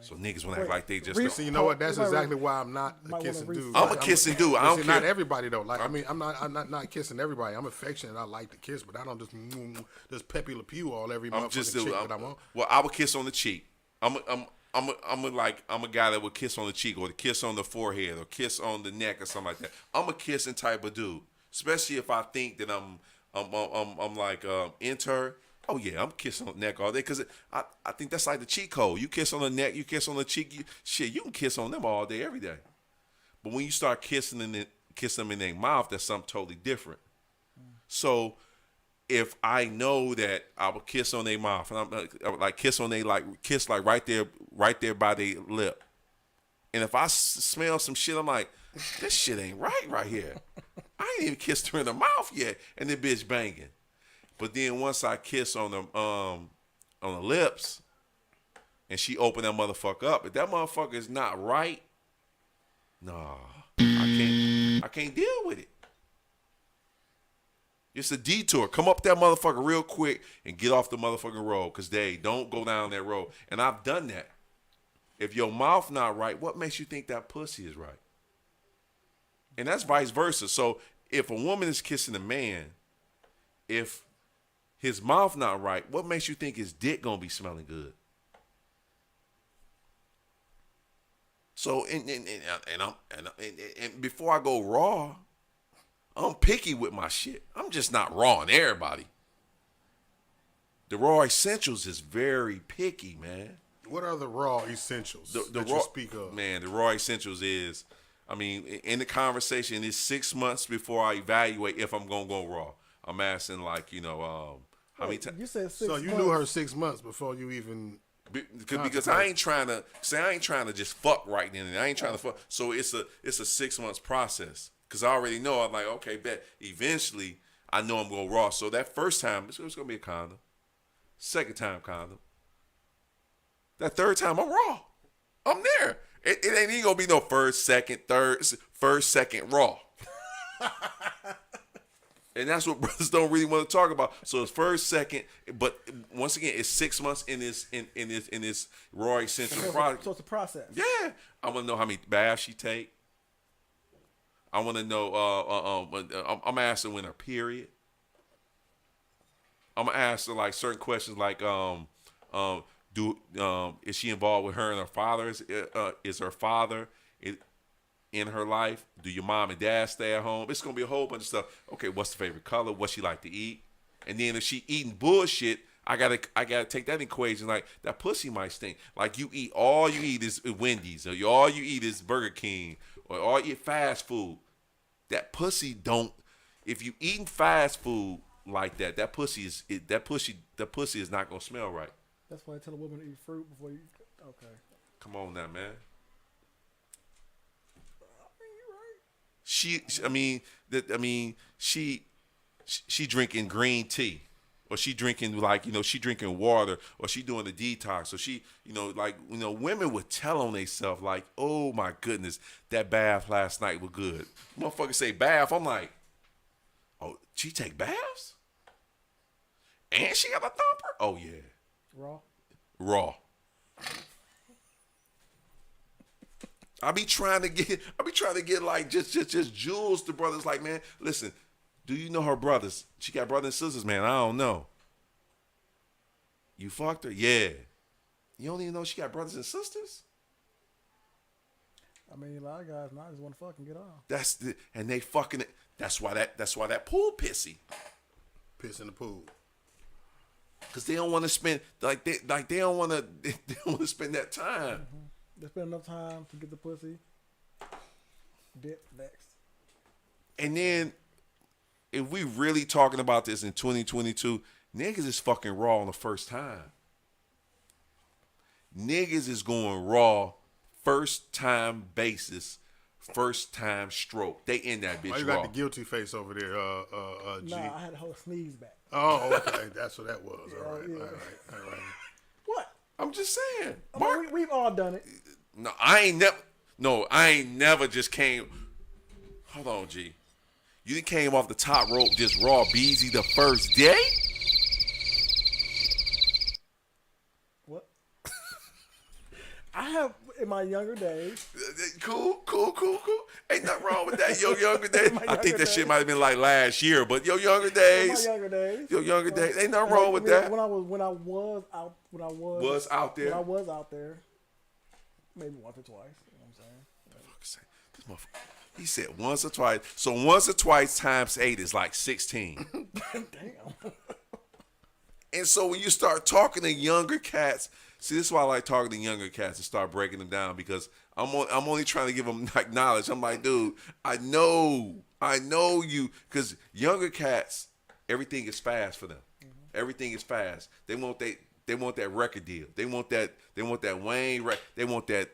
So niggas wanna act like they just So you know what? That's exactly why I'm not a kissing dude. I'm a kissing dude. I don't see, care. not everybody though. Like I mean, I'm not kissing everybody. I'm affectionate. I like to kiss, but I don't just Pepe Le Pew all every motherfucking chick that I want. Well, I would kiss on the cheek. I'm a guy that would kiss on the cheek or kiss on the forehead or kiss on the neck or something like that. I'm a kissing type of dude, especially if I think that I'm like into her. Oh yeah, I'm kissing on the neck all day because I think that's like the cheat code. You kiss on the neck, you kiss on the cheek. You can kiss on them all day, every day. But when you start kissing them in their mouth, that's something totally different. So if I know that I would kiss on their mouth, and I'm like kiss on they kiss right there by their lip, and if I smell some shit, I'm like, this shit ain't right here. I ain't even kissed her in the mouth yet, and the bitch banging. But then once I kiss on the lips, and she open that motherfucker up, if that motherfucker is not right, nah, I can't deal with it. It's a detour. Come up that motherfucker real quick and get off the motherfucking road, cause they don't go down that road. And I've done that. If your mouth not right, what makes you think that pussy is right? And that's vice versa. So if a woman is kissing a man, if his mouth not right, what makes you think his dick gonna be smelling good? So and before I go raw, I'm picky with my shit. I'm just not raw on everybody. The raw essentials is very picky, man. What are the raw essentials that raw, you speak of? Man, the raw essentials is, I mean, in the conversation, it's 6 months before I evaluate if I'm gonna go raw. I'm asking like, how many times? You said 6 So you knew her 6 months before you even. Because I ain't trying to just fuck right then and there. I ain't trying to fuck. So it's a 6 months process. Because I already know, I'm like, okay, bet. Eventually, I know I'm going raw. So that first time, it's going to be a condom. Second time, condom. That third time, I'm raw. I'm there. It ain't even going to be no first, second, raw. And that's what brothers don't really want to talk about. So it's first, second, but once again, it's 6 months in this raw essential product. So it's a process. Yeah, I want to know how many baths she take. I want to know. I'm asking when her period. I'm gonna ask her like certain questions like is she involved with her and her father? Is her father in her life? Do your mom and dad stay at home? It's gonna be a whole bunch of stuff. Okay, what's the favorite color? What she like to eat? And then if she eating bullshit, I gotta take that equation. Like that pussy might stink. Like all you eat is Wendy's, or all you eat is Burger King, or all you eat fast food. That pussy don't. If you eating fast food like that, that pussy is not gonna smell right. That's why I tell a woman to eat fruit before you. Okay. Come on now, man. She drinking green tea, or she drinking she drinking water, or she doing the detox, or she women would tell on themselves like, oh my goodness, that bath last night was good. Motherfucker say bath, I'm like, oh, she take baths, and she got a thumper. Oh yeah, raw. I be trying to get like just jewels to brothers. Like, man, listen, do you know her brothers? She got brothers and sisters, man. I don't know. You fucked her? Yeah. You don't even know she got brothers and sisters? I mean, a lot of guys now just want to fucking get off. And they fucking it. That's why that pool pissy. Piss in the pool. Cause they don't want to spend they don't want to spend that time. Mm-hmm. They spend enough time to get the pussy. Dip next. And then, if we really talking about this in 2022, niggas is fucking raw on the first time. Niggas is going raw, first time basis, first time stroke. They in that bitch raw. You got the guilty face over there, G. Nah, I had a whole sneeze back. Oh, okay. That's what that was. Yeah, All right. yeah. All right. What? I'm just saying. I Mark, mean, we've all done it. no, I ain't never. No, I ain't never just came. Hold on, G. You done came off the top rope just raw beezy the first day? What? I have in my younger days. Cool. Ain't nothing wrong with that. Your younger days. My I think that younger shit days. might have been like last year, but your younger In days. my younger days. Your younger days. Ain't nothing Like, wrong with that. When I was out there. Was out there. When I was out there, maybe once or twice. You know what I'm saying? This motherfucker. He said once or twice. So once or twice times 8 is like 16. Damn. And so when you start talking to younger cats, see, this is why I like talking to younger cats and start breaking them down, because I'm only trying to give them like knowledge. I'm like, dude, I know you, because younger cats, everything is fast for them. Mm-hmm. Everything is fast. They want that record deal. They want that Wayne record. They want that.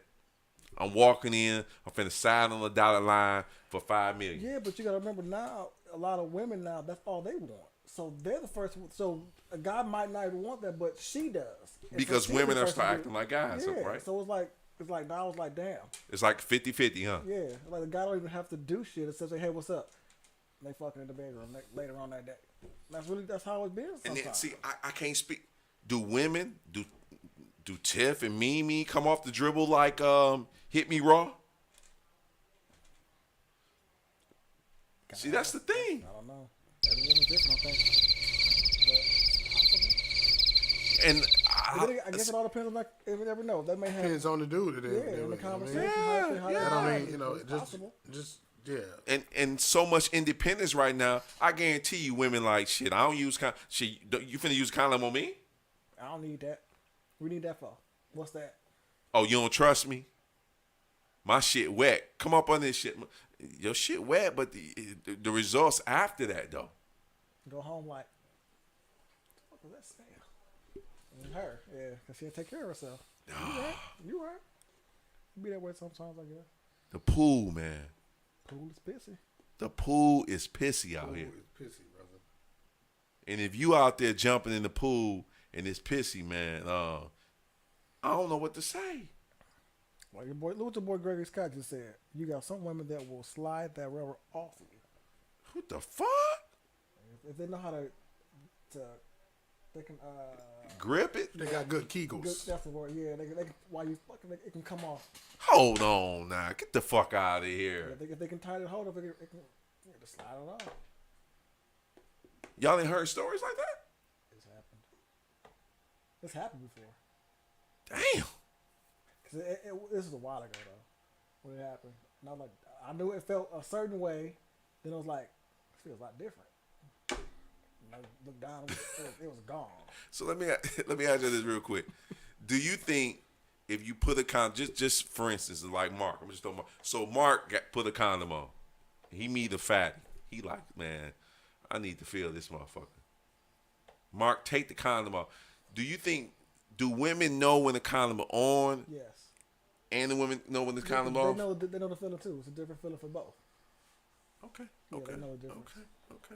I'm walking in. I'm finna sign on the dotted line for $5 million. Yeah, but you gotta remember now, a lot of women now, that's all they want. So they're the first one. So a guy might not even want that, but she does. And Because so women are starting start acting like guys, yeah, right? So it's like now it's like, damn. It's like 50-50, huh? Yeah, like the guy don't even have to do shit. It says, hey, what's up? And they fucking in the bedroom later on that day. That's how it's been. And Sometimes. then, see, I can't speak. Do women, do Tiff and Mimi come off the dribble like Hit Me Raw? See, that's the thing. I don't know. Every woman's different, I think. And I guess it all depends on, like, if you never know. That may have. Depends on the dude. In the conversation. And so much independence right now. I guarantee you, women like shit. I don't use condom. Shit, you finna use condom on me? I don't need that. We need that for. What's that? Oh, you don't trust me? My shit wet. Come up on this shit. Your shit wet, but the results after that though. Go home like, what was that smell? And her, yeah, because she didn't take care of herself. You right. Be that way sometimes, I guess. The pool, man. Pool is pissy. The pool is pissy out here. It's pissy, brother. And if you out there jumping in the pool and it's pissy, man, I don't know what to say. Like look what your boy Gregory Scott just said. You got some women that will slide that rubber off of you. What the fuck? If they know how to they can grip it. They got good Kegels. That's the word. Yeah, they can while you fucking, it can come off. Hold on now, get the fuck out of here. If they can tighten it, hold up, it can just slide it off. Y'all ain't heard stories like that? It's happened before. Damn. Cause this was a while ago though when it happened. And I was like, I knew it felt a certain way. Then I was like, it feels a lot different. And I looked down, it was gone. So let me ask you this real quick. Do you think if you put a condom, just for instance, like Mark, I'm just talking about. So Mark put a condom on. He meet a fatty. He like, man, I need to feel this motherfucker. Mark, take the condom off. Do women know when the condom is on? Yes. And the women know when the condom off? off? They know the feeling too. It's a different feeling for both. Okay. Yeah, they know the difference. Okay.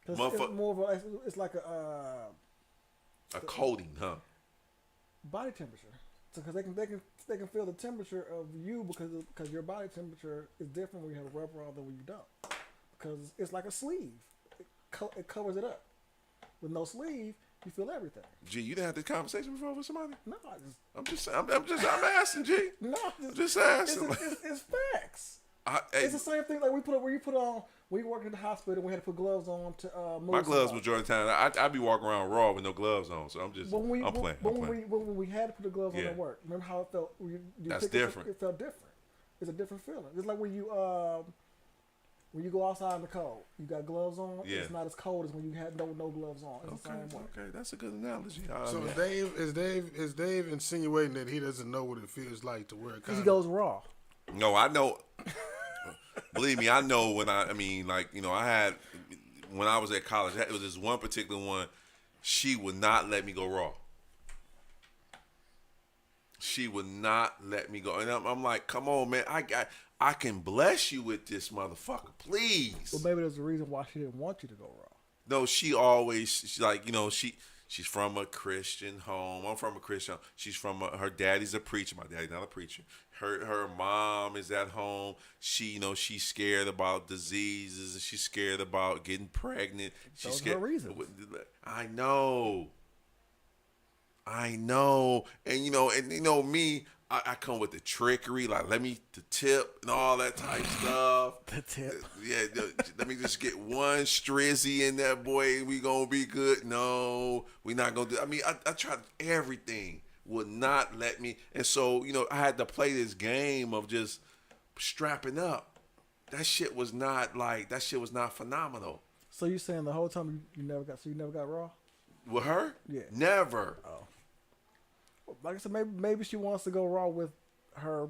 It's more of a, it's like a coating, huh? Body temperature. So because they can feel the temperature of you because your body temperature is different when you have a rubber on than when you don't. Because it's like a sleeve. It covers it up. With no sleeve, you feel everything. G, you didn't have this conversation before with somebody? No, I'm asking, G. No, I'm just asking. It's facts. It's the same thing like when you work in the hospital, we had to put gloves on to move. My gloves majority of the time, I be walking around raw with no gloves on, so I'm playing. When we had to put the gloves on at work, remember how it felt? That's different. It felt different. It's a different feeling. It's like when you go outside in the cold, you got gloves on. Yeah. It's not as cold as when you had no gloves on. It's the same way. Okay, that's a good analogy. So is Dave insinuating that he doesn't know what it feels like to wear a condom? He goes raw. No, I know. Believe me, I know when I had when I was at college, it was this one particular one. She would not let me go raw. She would not let me go, and I'm like, come on, man, I can bless you with this motherfucker, please. Well, maybe there's a reason why she didn't want you to go raw. No, she She's from a Christian home. I'm from a Christian home. She's from her daddy's a preacher. My daddy's not a preacher. Her mom is at home. She, she's scared about diseases. She's scared about getting pregnant. She's Those are scared. her reasons. I know. And me, I come with the trickery, like let me the tip and all that type stuff. The tip. Yeah, let me just get one strizzy in that boy. We gonna be good. No, we not gonna do. I mean, I tried everything. Would not let me, and so I had to play this game of just strapping up. That shit was not phenomenal. So you saying the whole time you never got raw? With her? Yeah. Never. Oh. Like I said, maybe she wants to go raw with her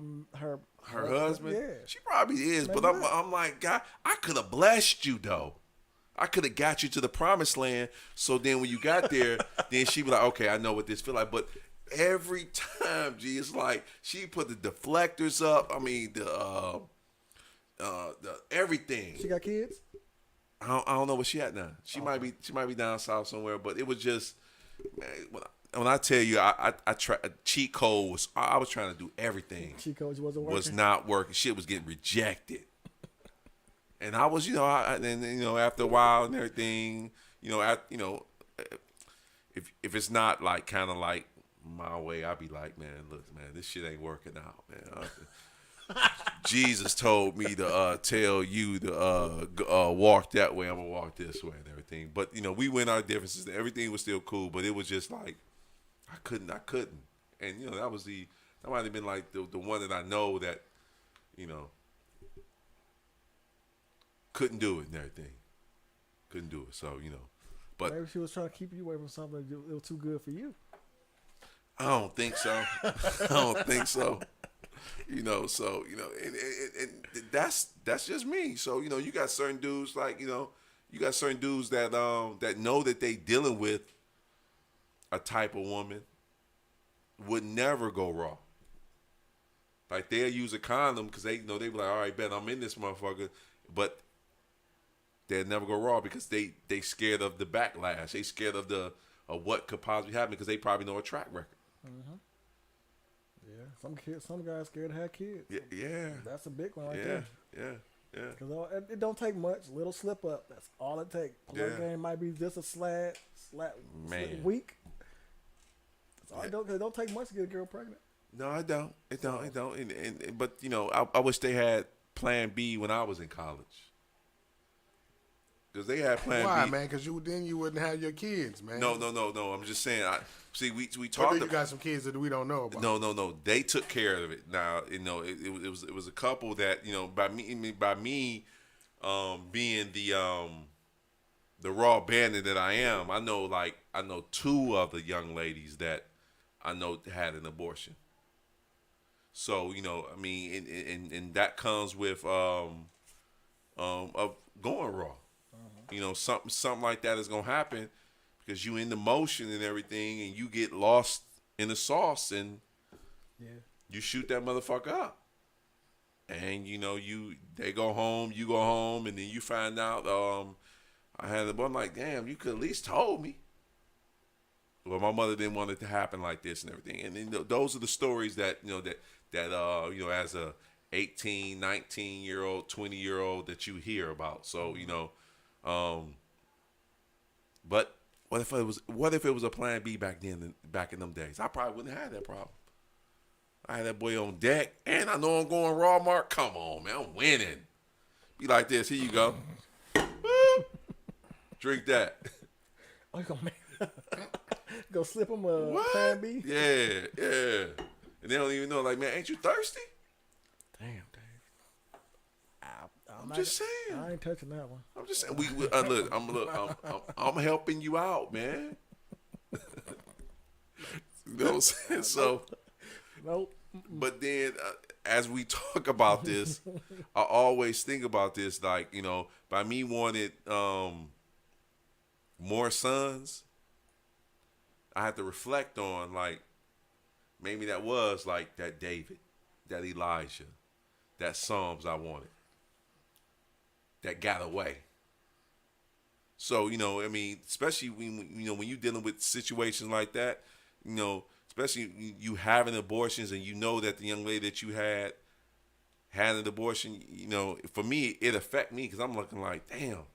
husband. Yeah. She probably is, Maybe but not. I'm like, God, I could have blessed you though. I could have got you to the promised land. So then when you got there, then she be like, okay, I know what this feel like. But every time, it's like she put the deflectors up. I mean, the everything. She got kids? I don't know where she at now. She might be down south somewhere. But it was just, man, when I tell you, I try cheat code was I was trying to do everything. Cheat code wasn't working. Was not working. Shit was getting rejected. And I was, after a while and everything, if it's not like kind of like my way, I'd be like, man, look, man, this shit ain't working out, man. Jesus told me to tell you to walk that way. I'm gonna walk this way and everything. But we went our differences. Everything was still cool, but it was just like I couldn't. And that might have been like the one that I know that couldn't do it and everything. Couldn't do it. So but maybe she was trying to keep you away from something that was too good for you. I don't think so. I don't think so. And that's just me. So you got certain dudes like you got certain dudes that that know that they dealing with a type of woman would never go raw. Like they'll use a condom because they be like, all right, bet I'm in this motherfucker, but they'll never go raw because they scared of the backlash. They scared of what could possibly happen because they probably know a track record. Mm-hmm. Yeah, some guys scared to have kids. Yeah. That's a big one right there. Yeah. Because it don't take much. Little slip up. That's all it takes. Play game might be just a slap weak. That's all it don't. It don't take much to get a girl pregnant. No, it don't. It don't. But I wish they had Plan B when I was in college. Because they had Plan B. Why, man? Because you wouldn't have your kids, man. No. I'm just saying. We Or talked. you got some kids that we don't know about. No. They took care of it. Now it was a couple that by me being the raw bandit that I am. I know two of the young ladies that I know had an abortion. So and that comes with of going raw. Something like that is gonna happen because you in the motion and everything, and you get lost in the sauce, and you shoot that motherfucker up, and they go home, you go home, and then you find out I had I'm like, damn, you could at least told me. Well, my mother didn't want it to happen like this and everything, and then those are the stories that as a 18, 19-year-old, 20-year-old that you hear about. So but what if it was a Plan B back in them days? I probably wouldn't have had that problem. I had that boy on deck, and I know I'm going raw, Mark. Come on, man, I'm winning. Be like this. Here you go. Woo! Drink that. Oh, you gonna slip them a Plan B? Yeah. And they don't even know. Like, man, ain't you thirsty? Damn, Dave. I'm just saying. I ain't touching that one. I'm just saying. I'm helping you out, man. You know what I'm saying? So, nope. But then, as we talk about this, I always think about this, like by me wanting more sons, I have to reflect on like maybe that was like that David, that Elijah, that Psalms I wanted. That got away. So, you know, I mean, especially when you're dealing with situations like that, you know, especially you having abortions and you know that the young lady that you had an abortion, you know, for me, it affect me because I'm looking like, damn,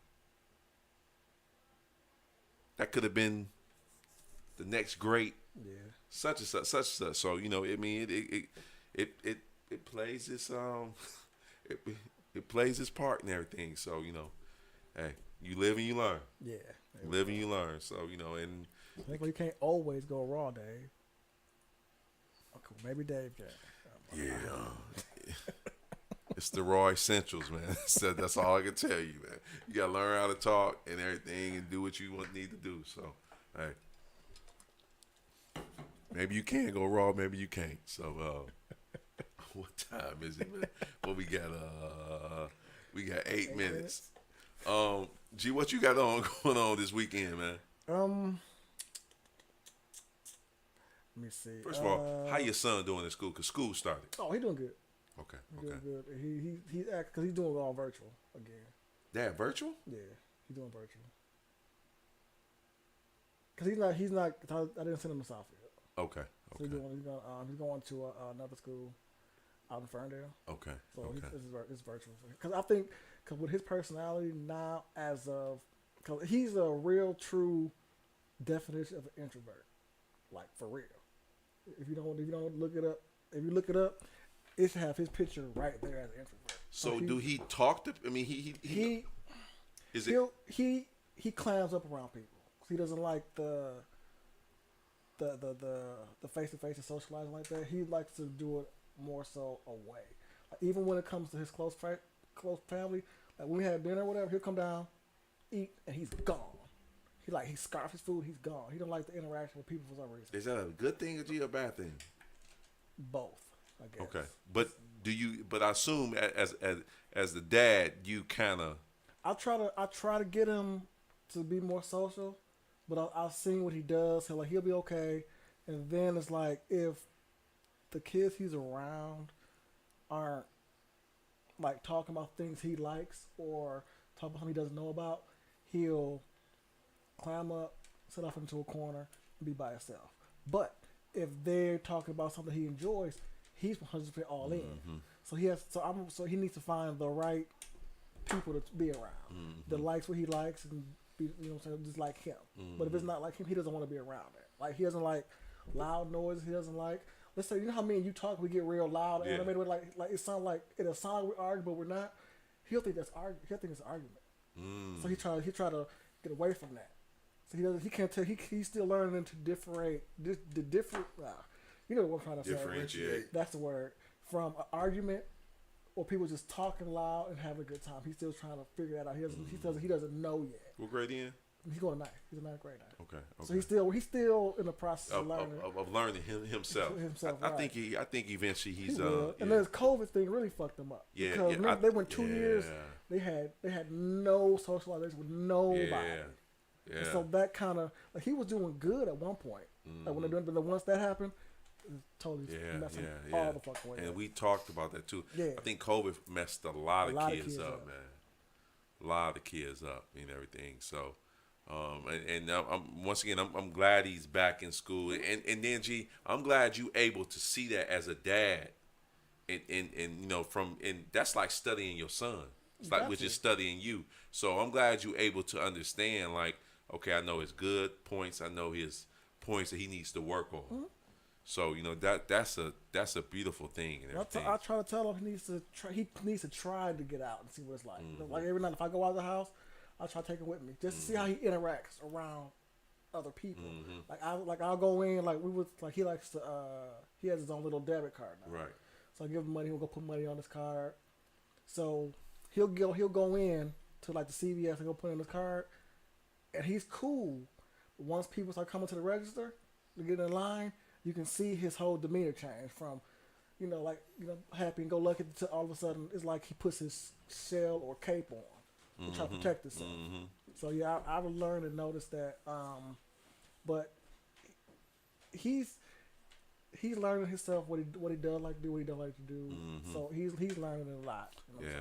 that could have been the next great Yeah. such and such, such and such. So, you know, I mean, it plays its it, it plays its part in everything. So, you know, hey, you live and you learn. Yeah. You live and you learn. So, you know, and That's why you can't always go raw, Dave. Okay, maybe Dave can. yeah, it's the raw essentials, man. So that's all I can tell you, man. You gotta learn how to talk and everything, and do what you need to do. So, hey, maybe you can go raw, maybe you can't. So, what time is it, man? Well, we got 8 minutes. G, what you got going on this weekend, man? Let me see. First of all, how your son doing in school? Cause school started. Oh, he doing good. Okay. He doing good. He's because he's doing all virtual again. Dad, virtual? Yeah, he's doing virtual. Cause he's not. I didn't send him to Southfield. Okay. So he's going to another school out in Ferndale. Okay. So Okay. it's virtual. Because I think, with his personality now, because he's a real true definition of an introvert, like for real. If you don't look it up, if you look it up, it should have his picture right there as an introvert. So do he talk to? I mean, he is it? He clams up around people. He doesn't like the face to face and socializing like that. He likes to do it more so away. Like, even when it comes to his close family, like when we have dinner or whatever, he'll come down, eat, and he's gone. He scarfs his food, he's gone. He don't like the interaction with people for some reason. Is that a good thing or a bad thing? Both, I guess. Okay, but do you? But I assume as the dad, you kind of. I try to get him to be more social, but I've seen what he does. He'll be okay, and then it's like if the kids he's around aren't like talking about things he likes or talking about something he doesn't know about, he'll climb up, sit off into a corner, and be by himself. But if they're talking about something he enjoys, he's 100% all in. Mm-hmm. So he needs to find the right people to be around that likes what he likes and be, you know what I'm saying, just like him. But if it's not like him, he doesn't want to be around it. Like he doesn't like loud noises. He doesn't like. Let's say, you know how me and you talk, we get real loud, animated, like it sounds like it'll sound like we argue, but we're not. He'll think it's an argument. So he try to get away from that. So he can't tell. He's still learning to differentiate. You know what I'm trying to say. Differentiate. That's the word. From an argument or people just talking loud and having a good time. He's still trying to figure that out. He doesn't know yet. What grade he in? He's going to ninth. He's a ninth grade now. Okay. So he's still in the process of learning. Of learning himself. I think eventually he's will. And then this COVID thing really fucked him up. Yeah. Because remember, they went 2 years. They had no socialization with nobody. Yeah. And so that kind of like he was doing good at one point. Like when they're doing, but then once that happened, it totally messed him all the fucking way. And up. we talked about that too. Yeah. I think COVID messed a lot of kids up, man. A lot of kids up and everything. So, I'm once again, I'm glad he's back in school. And then G, I'm glad you able to see that as a dad. And you know, and that's like studying your son. It's like we're just studying you. So I'm glad you're able to understand, like, okay, I know his good points. I know his points that he needs to work on. Mm-hmm. So, you know, that's a beautiful thing and everything. I try to tell him he needs to try to get out and see what it's like. Like every night if I go out of the house, I try to take him with me just to see how he interacts around other people. I'll go in he likes to he has his own little debit card now. Right. So I give him money, he'll go put money on his card. So he'll go in to like the CVS and go put in his card, and he's cool. But once people start coming to the register to get in line, you can see his whole demeanor change from, happy and go lucky to all of a sudden it's like he puts his shell or cape on to try to protect himself. So yeah, I've learned and noticed that. But he's learning himself what he does like to do, what he don't like to do. So he's learning a lot. You know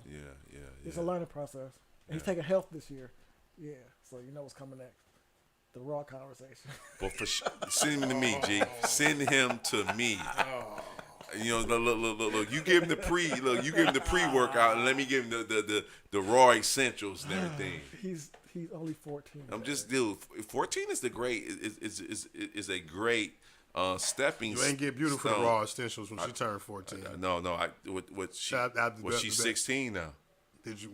Yeah. It's a learning process. And he's taking health this year. Yeah, so you know what's coming next. The raw conversation. But send him to me, G. Send him to me. You know, look. You give him the you give him the pre-workout, and let me give him the raw essentials and everything. He's only 14. I'm just, dude. 14 is is a great stepping. You ain't get beautiful stone. raw essentials when she turned 14. No. She's 16 now.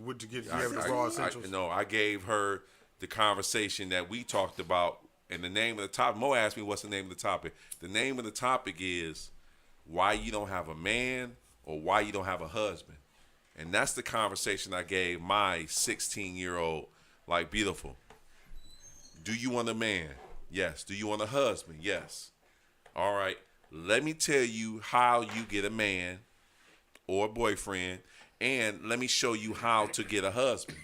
What'd you get? You have the raw essentials? No, I gave her the conversation that we talked about, and the name of the topic. Mo asked me what's the name of the topic. The name of the topic is why you don't have a man or why you don't have a husband. And that's the conversation I gave my 16-year-old, like, beautiful. Do you want a man? Yes. Do you want a husband? Yes. All right. Let me tell you how you get a man or a boyfriend, and let me show you how to get a husband.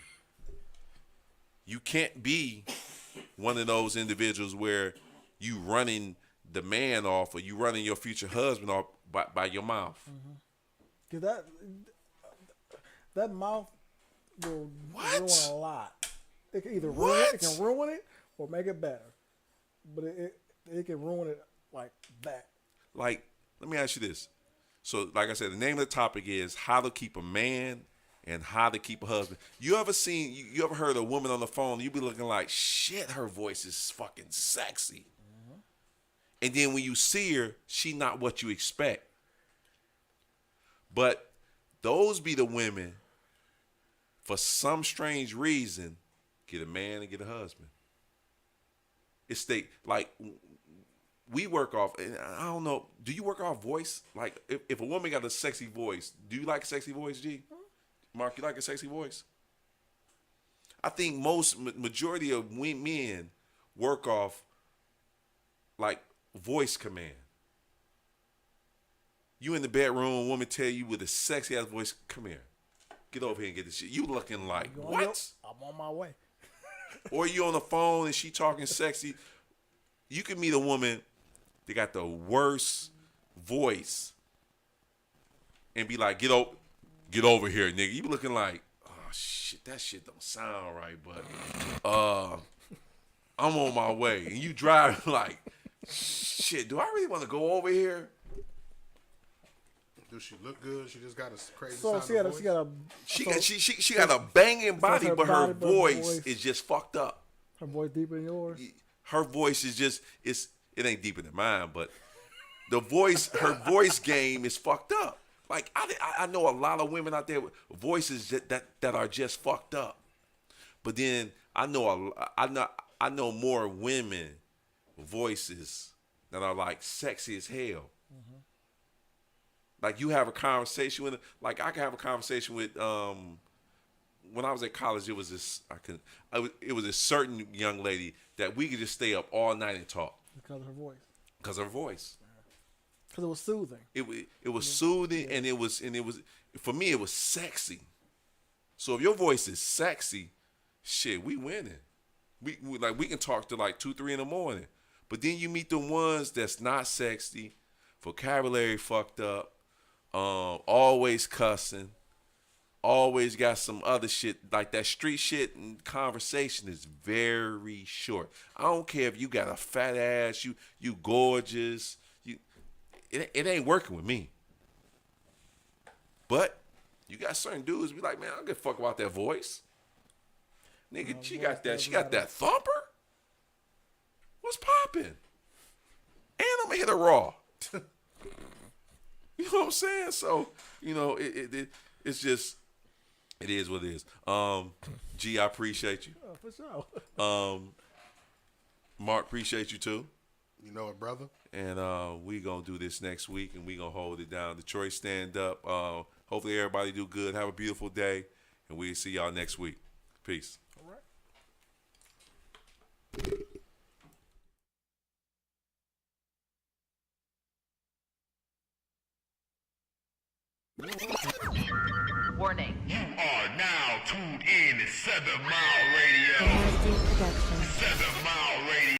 You can't be one of those individuals where you running the man off or you running your future husband off by your mouth. Mm-hmm. Cause that mouth will ruin a lot. It can either ruin it or make it better. But it can ruin it like that. Like, let me ask you this. So, like I said, the name of the topic is how to keep a man and how to keep a husband. You ever heard a woman on the phone, you be looking like, shit, her voice is fucking sexy. Mm-hmm. And then when you see her, she not what you expect. But those be the women, for some strange reason, get a man and get a husband. It's we work off, and I don't know, do you work off voice? Like, if a woman got a sexy voice, do you like a sexy voice, G? Mark, you like a sexy voice? I think majority of men work off, like, voice command. You in the bedroom, woman tell you with a sexy ass voice, come here. Get over here and get this shit. You looking like, what? I'm on my way. Or you on the phone and she talking sexy. You can meet a woman that got the worst voice and be like, get over here, nigga. You be looking like, oh shit, that shit don't sound right, but I'm on my way. And you drive like, shit, do I really want to go over here? Does she look good? She just got a crazy so sound she got a banging body, but her voice is just fucked up. Her voice deeper than yours? Her voice is just, it ain't deeper than mine, but her voice game is fucked up. Like, I know a lot of women out there with voices that are just fucked up. But then I know more women voices that are like sexy as hell. Mm-hmm. Like, you have a conversation with, like, I can have a conversation with, when I was at college, it was this certain young lady that we could just stay up all night and talk. Because of her voice. Because of her voice. Because it was soothing. It was soothing, yeah. and it was for me, it was sexy. So if your voice is sexy, shit, we winning. We can talk to like 2, 3 in the morning. But then you meet the ones that's not sexy, vocabulary fucked up, always cussing, always got some other shit, like that street shit, and conversation is very short. I don't care if you got a fat ass, you gorgeous, it ain't working with me. But you got certain dudes be like, man, I don't give a fuck about that voice. Nigga, she got that thumper. What's popping? And I'm gonna hit her raw. You know what I'm saying? So, it's just, it is what it is. G, I appreciate you. Oh, for sure. Mark, appreciate you too. You know it, brother. And we gonna do this next week, and we gonna hold it down. Detroit, stand up. Hopefully everybody do good. Have a beautiful day, and we'll see y'all next week. Peace. All right. Warning. You are now tuned in to 7 Mile Radio. 7 Mile